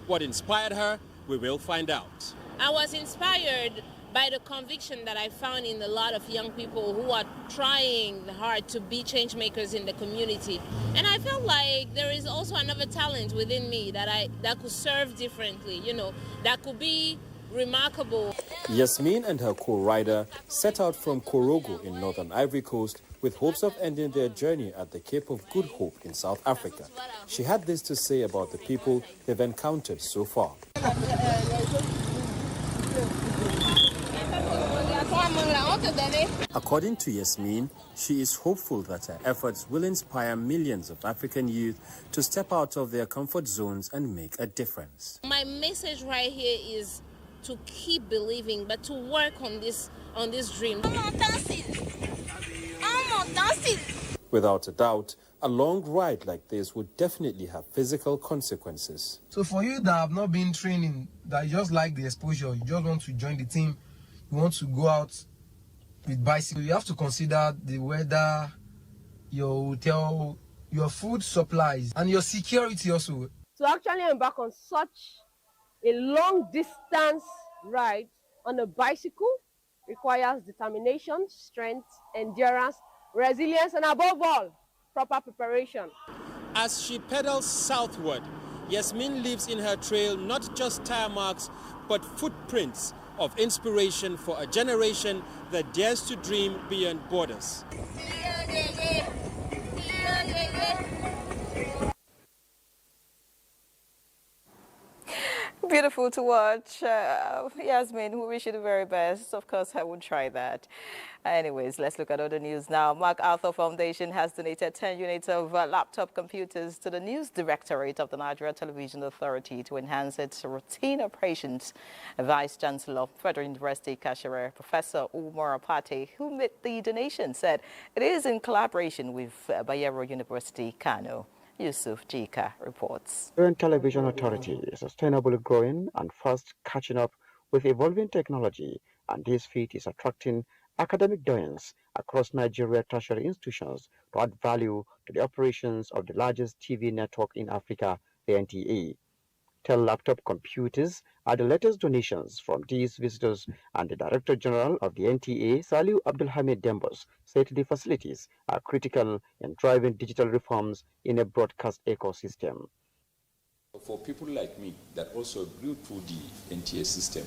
What inspired her, we will find out. I was inspired by the conviction that I found in a lot of young people who are trying hard to be change makers in the community. And I felt like there is also another talent within me that could serve differently, you know, that could be remarkable. Yasmin and her co-rider set out from Korogo in northern Ivory Coast with hopes of ending their journey at the Cape of Good Hope in South Africa. She had this to say about the people they've encountered so far. According to Yasmin, she is hopeful that her efforts will inspire millions of African youth to step out of their comfort zones and make a difference. My message right here is to keep believing, but to work on this dream. Without a doubt, a long ride like this would definitely have physical consequences. So for you that have not been training, that you just like the exposure, you just want to join the team, you want to go out with bicycle, you have to consider the weather, your hotel, your food supplies, and your security also. To actually embark on such a long distance ride on a bicycle requires determination, strength, endurance, resilience, and above all, proper preparation. As she pedals southward, Yasmin leaves in her trail not just tire marks, but footprints of inspiration for a generation that dares to dream beyond borders. Beautiful to watch. Yasmin, we wish you the very best. Of course, I would try that. Anyways, let's look at other news now. MacArthur Foundation has donated 10 units of laptop computers to the News Directorate of the Nigeria Television Authority to enhance its routine operations. Vice Chancellor, Federal University Kashere, Professor Umar Apate, who made the donation, said it is in collaboration with Bayero University, Kano. Yusuf Jika reports. Nigerian Television Authority is sustainably growing and fast catching up with evolving technology, and this feat is attracting academic doyens across Nigeria tertiary institutions to add value to the operations of the largest TV network in Africa, the NTA. 10 laptop computers are the latest donations from these visitors, and the Director General of the NTA, Saliu Abdulhamid Dembos, said the facilities are critical in driving digital reforms in a broadcast ecosystem. For people like me that also grew through the NTA system,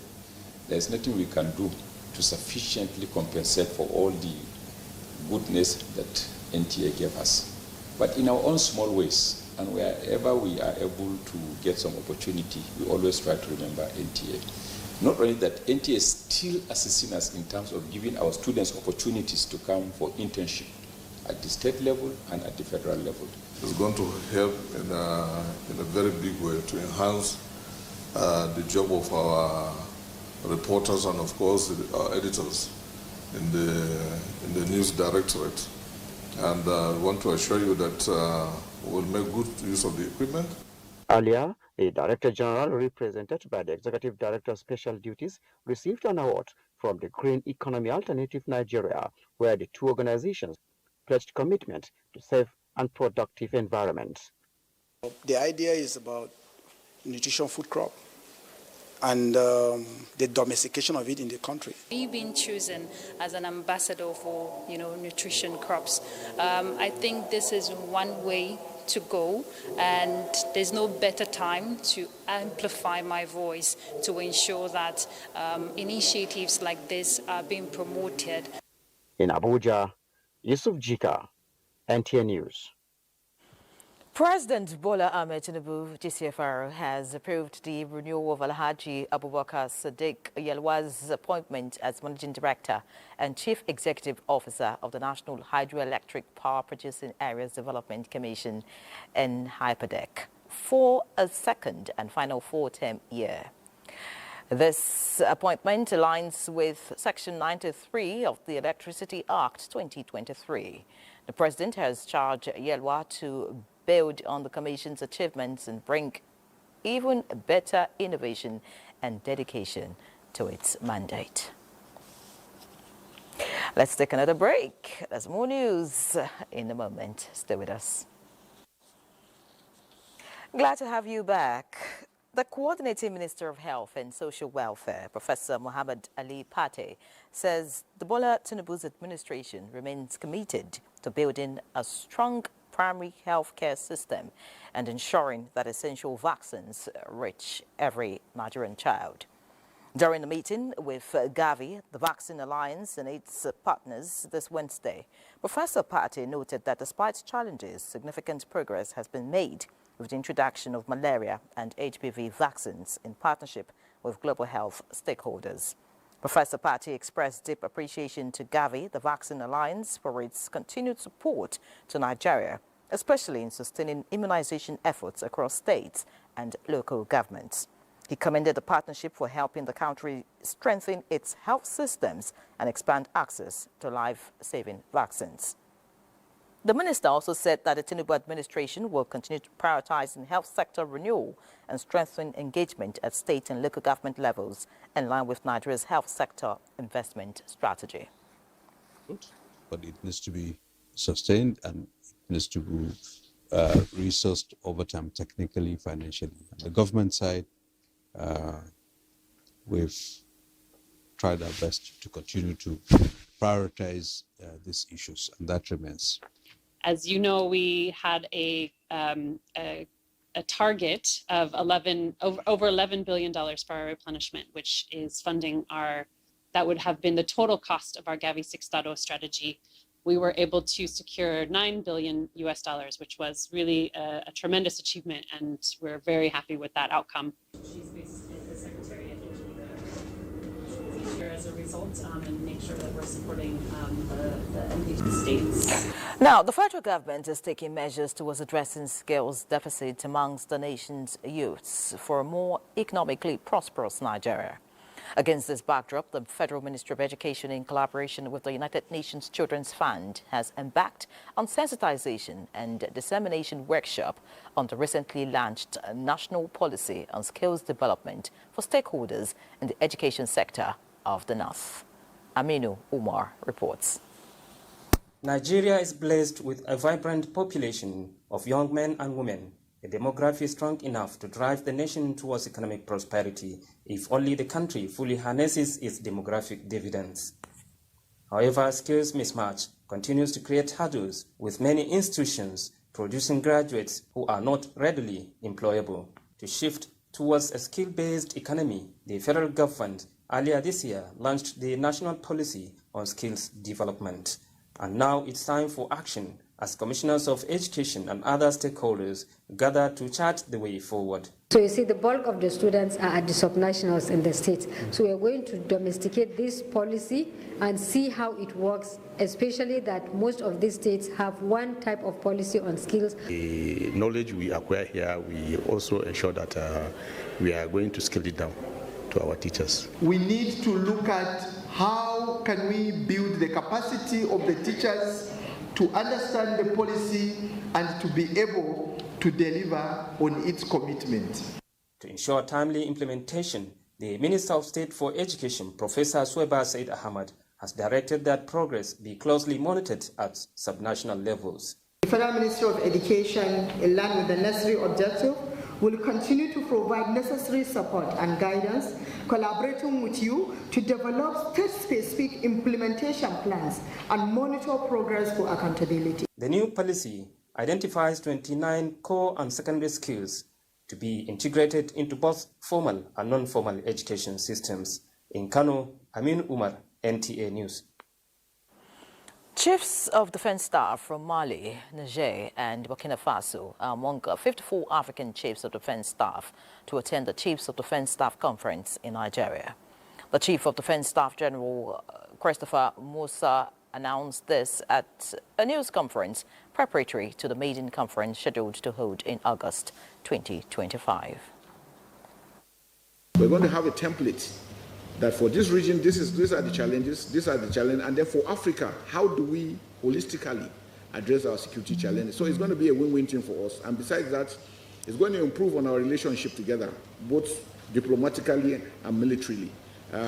there's nothing we can do to sufficiently compensate for all the goodness that NTA gave us. But in our own small ways, and wherever we are able to get some opportunity, we always try to remember NTA. Not only that, NTA is still assisting us in terms of giving our students opportunities to come for internship at the state level and at the federal level. It's going to help in a very big way to enhance the job of our reporters and, of course, our editors in the News Directorate. And I want to assure you that we'll make good use of the equipment. Earlier, the Director General, represented by the Executive Director of Special Duties, received an award from the Green Economy Alternative Nigeria, where the two organizations pledged commitment to safe and productive environments. The idea is about nutrition food crop and the domestication of it in the country. We've been chosen as an ambassador for, nutrition crops. I think this is one way to go, and there's no better time to amplify my voice to ensure that initiatives like this are being promoted. In Abuja, Yusuf Jika, NTA News. President Bola Ahmed Tinubu, GCFR, has approved the renewal of Alhaji Abubakar Sadiq Yelwa's appointment as Managing Director and Chief Executive Officer of the National Hydroelectric Power Producing Areas Development Commission in Hyperdeck for a second and final four-term year. This appointment aligns with Section 93 of the Electricity Act 2023. The President has charged Yelwa to build on the Commission's achievements and bring even better innovation and dedication to its mandate. Let's take another break. There's more news in a moment. Stay with us. Glad to have you back. The Coordinating Minister of Health and Social Welfare, Professor Muhammad Ali Pate, says the Bola Tinubu's administration remains committed to building a strong primary health care system and ensuring that essential vaccines reach every Nigerian child. During a meeting with Gavi, the Vaccine Alliance and its partners this Wednesday, Professor Pate noted that despite challenges, significant progress has been made with the introduction of malaria and HPV vaccines in partnership with global health stakeholders. Professor Pate expressed deep appreciation to Gavi, the Vaccine Alliance, for its continued support to Nigeria, especially in sustaining immunization efforts across states and local governments. He commended the partnership for helping the country strengthen its health systems and expand access to life-saving vaccines. The minister also said that the Tinubu administration will continue to prioritize in health sector renewal and strengthen engagement at state and local government levels in line with Nigeria's health sector investment strategy. But it needs to be sustained and it needs to be resourced over time, technically, financially. On the government side, we've tried our best to continue to prioritize these issues, and that remains. As you know, we had a target of over $11 billion for our replenishment, which is funding that would have been the total cost of our Gavi 6.0 strategy. We were able to secure $9 billion US, which was really a tremendous achievement, and we're very happy with that outcome. She's based in the Secretariat here as a result, and make sure that we're supporting the MDG states. Now, the federal government is taking measures towards addressing skills deficit amongst the nation's youths for a more economically prosperous Nigeria. Against this backdrop, the Federal Ministry of Education, in collaboration with the United Nations Children's Fund, has embarked on sensitization and dissemination workshop on the recently launched National Policy on Skills Development for stakeholders in the education sector of the North. Aminu Umar reports. Nigeria is blessed with a vibrant population of young men and women, a demography strong enough to drive the nation towards economic prosperity if only the country fully harnesses its demographic dividends. However, skills mismatch continues to create hurdles, with many institutions producing graduates who are not readily employable. To shift towards a skill-based economy, the federal government earlier this year launched the National Policy on Skills Development. And now it's time for action as commissioners of education and other stakeholders gather to chart the way forward. So you see, the bulk of the students are at the subnationals in the states. So we are going to domesticate this policy and see how it works, especially that most of these states have one type of policy on skills. The knowledge we acquire here, we also ensure that we are going to scale it down to our teachers. We need to look at how can we build the capacity of the teachers to understand the policy and to be able to deliver on its commitment. To ensure timely implementation, the Minister of State for Education, Professor Sweba Said Ahmad, has directed that progress be closely monitored at subnational levels. The Federal Ministry of Education, in line with the necessary objective, will continue to provide necessary support and guidance, collaborating with you to develop state-specific implementation plans and monitor progress for accountability. The new policy identifies 29 core and secondary skills to be integrated into both formal and non-formal education systems. In Kano, Amin Umar, NTA News. Chiefs of defense staff from Mali, Niger, and Burkina Faso are among 54 African chiefs of defense staff to attend the Chiefs of Defense Staff Conference in Nigeria. The Chief of Defense Staff General Christopher Musa announced this at a news conference preparatory to the maiden conference scheduled to hold in August 2025. We're going to have a template that for this region, these are the challenges, and then for Africa, how do we holistically address our security challenges? So it's going to be a win-win thing for us. And besides that, it's going to improve on our relationship together, both diplomatically and militarily.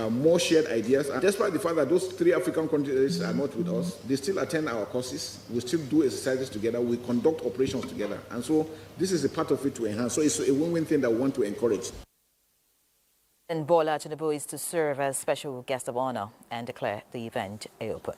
more shared ideas. And despite the fact that those 3 African countries are not with us, they still attend our courses. We still do exercises together. We conduct operations together. And so this is a part of it to enhance. So it's a win-win thing that we want to encourage. And Bola Tinubu is to serve as special guest of honor and declare the event open.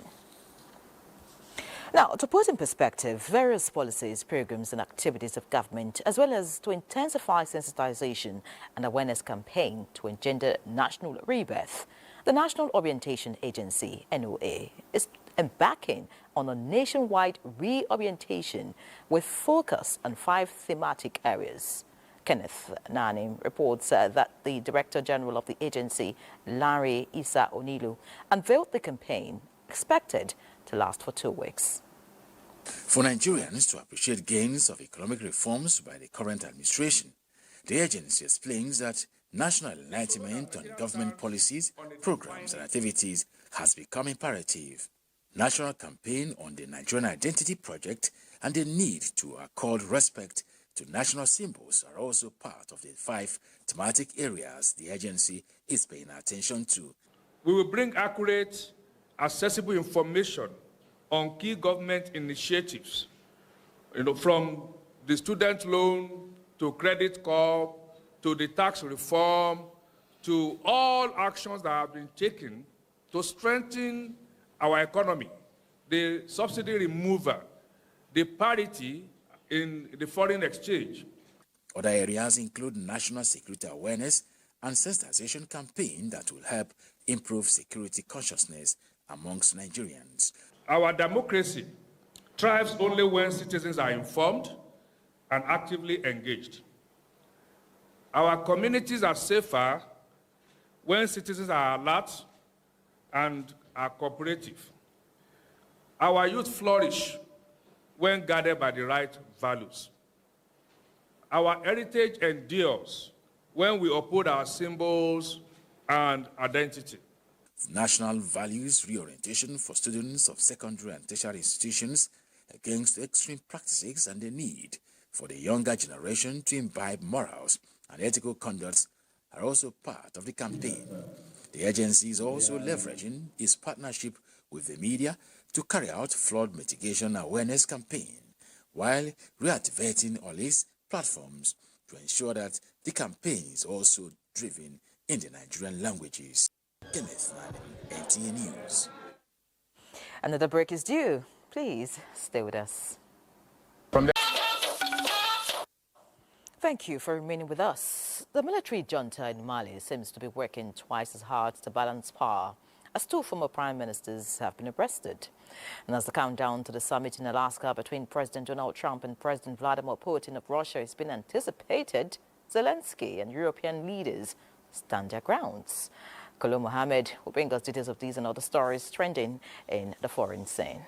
Now, to put in perspective, various policies, programs and activities of government, as well as to intensify sensitization and awareness campaign to engender national rebirth, the National Orientation Agency, NOA, is embarking on a nationwide reorientation with focus on 5 thematic areas. Kenneth Nanim reports that the Director General of the agency, Larry Isa Onilu, unveiled the campaign expected to last for 2 weeks. For Nigerians to appreciate gains of economic reforms by the current administration, the agency explains that national enlightenment on government policies, programs and activities has become imperative. National campaign on the Nigerian Identity Project and the need to accord respect to national symbols are also part of the 5 thematic areas the agency is paying attention to. We will bring accurate, accessible information on key government initiatives, from the student loan to credit corp to the tax reform to all actions that have been taken to strengthen our economy, the subsidy removal, the parity in the foreign exchange. Other areas include national security awareness and sensitization campaign that will help improve security consciousness amongst Nigerians. Our democracy thrives only when citizens are informed and actively engaged. Our communities are safer when citizens are alert and are cooperative. Our youth flourish when guided by the right values. Our heritage endures when we uphold our symbols and identity. National values reorientation for students of secondary and tertiary institutions against extreme practices and the need for the younger generation to imbibe morals and ethical conducts are also part of the campaign. The agency is also leveraging its partnership with the media to carry out flood mitigation awareness campaign while reactivating all its platforms to ensure that the campaign is also driven in the Nigerian languages. Kenneth Nanim, NTA News. Another break is due. Please stay with us. Thank you for remaining with us. The military junta in Mali seems to be working twice as hard to balance power as 2 former prime ministers have been arrested. And as the countdown to the summit in Alaska between President Donald Trump and President Vladimir Putin of Russia has been anticipated, Zelensky and European leaders stand their grounds. Kolo Mohammed will bring us details of these and other stories trending in the foreign scene.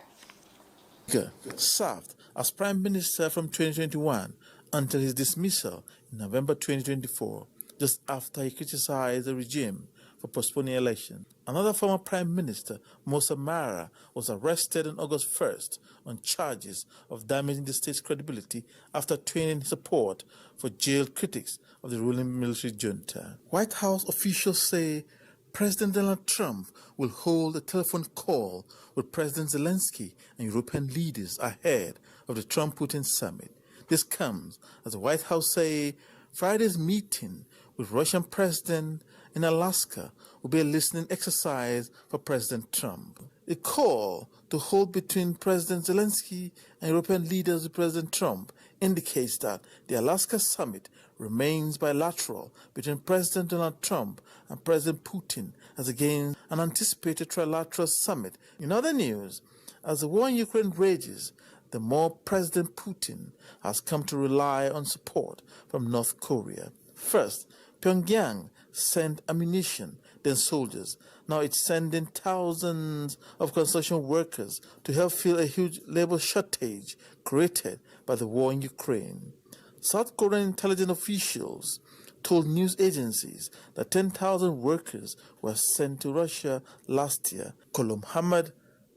Served as Prime Minister from 2021 until his dismissal in November 2024, just after he criticized the regime for postponing elections. Another former Prime Minister, Moussa Mara, was arrested on August 1st on charges of damaging the state's credibility after tweeting support for jailed critics of the ruling military junta. White House officials say President Donald Trump will hold a telephone call with President Zelensky and European leaders ahead of the Trump-Putin summit. This comes as the White House say Friday's meeting with Russian President in Alaska will be a listening exercise for President Trump. A call to hold between President Zelensky and European leaders with President Trump indicates that the Alaska summit remains bilateral between President Donald Trump and President Putin as against an anticipated trilateral summit. In other news, as the war in Ukraine rages, the more President Putin has come to rely on support from North Korea. First, Pyongyang sent ammunition, then soldiers. Now it's sending thousands of construction workers to help fill a huge labor shortage created by the war in Ukraine. South Korean intelligence officials told news agencies that 10,000 workers were sent to Russia last year. Kolo Mohammed,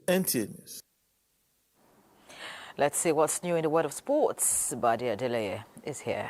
NTA News. Let's see what's new in the world of sports. Badia Deleye is here.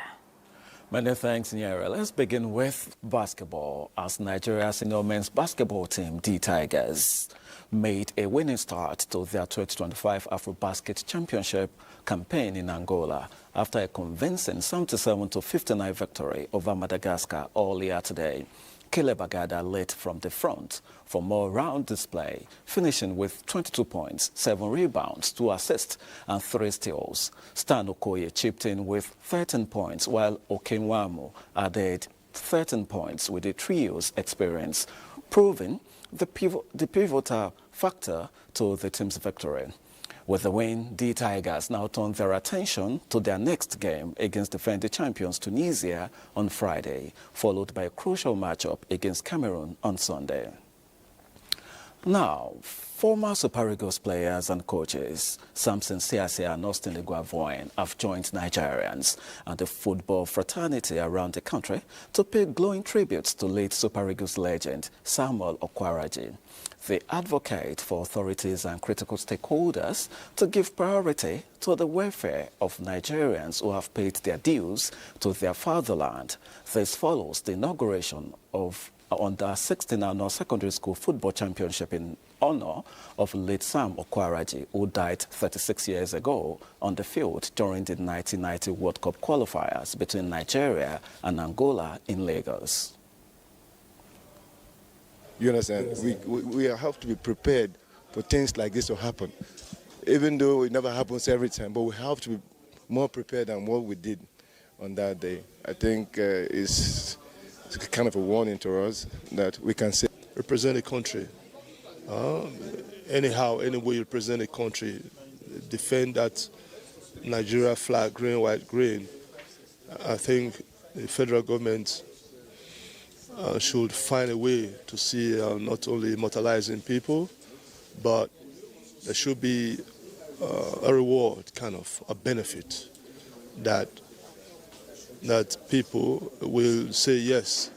Many thanks, Nyera. Let's begin with basketball, as Nigeria's senior men's basketball team, the Tigers, made a winning start to their 2025 AfroBasket Championship campaign in Angola after a convincing 77-59 victory over Madagascar earlier today. Caleb Agada led from the front for more round display, finishing with 22 points, 7 rebounds, 2 assists and 3 steals. Stan Okoye chipped in with 13 points, while Okenwamu added 13 points with the trio's experience, proving the pivotal factor to the team's victory. With the win, the Tigers now turn their attention to their next game against defending champions Tunisia on Friday, followed by a crucial matchup against Cameroon on Sunday. Now, former Super Eagles players and coaches Samson Siasia and Austin Iguavoin have joined Nigerians and the football fraternity around the country to pay glowing tributes to late Super Eagles legend Samuel Okwaraji. They advocate for authorities and critical stakeholders to give priority to the welfare of Nigerians who have paid their dues to their fatherland. This follows the inauguration of Under-16 Annual Secondary School Football Championship in honor of late Sam Okwaraji, who died 36 years ago on the field during the 1990 World Cup qualifiers between Nigeria and Angola in Lagos. You understand? We have to be prepared for things like this to happen. Even though it never happens every time, but we have to be more prepared than what we did on that day. I think it's kind of a warning to us that we can say, represent a country. Anyhow, any way you represent a country, defend that Nigeria flag, green, white, green. I think the federal government should find a way to see not only immortalizing people, but there should be a reward, kind of a benefit that people will say yes.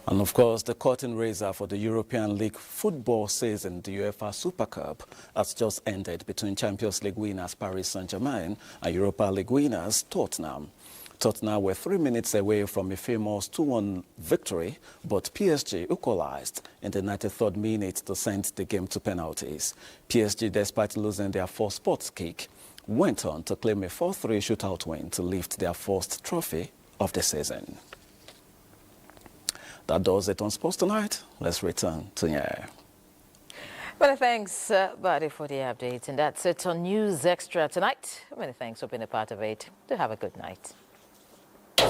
And of course, the curtain raiser for the European League football season, the UEFA Super Cup, has just ended between Champions League winners Paris Saint-Germain and Europa League winners Tottenham. Tottenham were 3 minutes away from a famous 2-1 victory, but PSG equalized in the 93rd minute to send the game to penalties. PSG, despite losing their first spot kick, went on to claim a 4-3 shootout win to lift their first trophy of the season. That does it on Sports Tonight. Let's return to Nyaya. Many thanks, Buddy, for the update. And that's it on News Extra tonight. Many thanks for being a part of it. Do have a good night.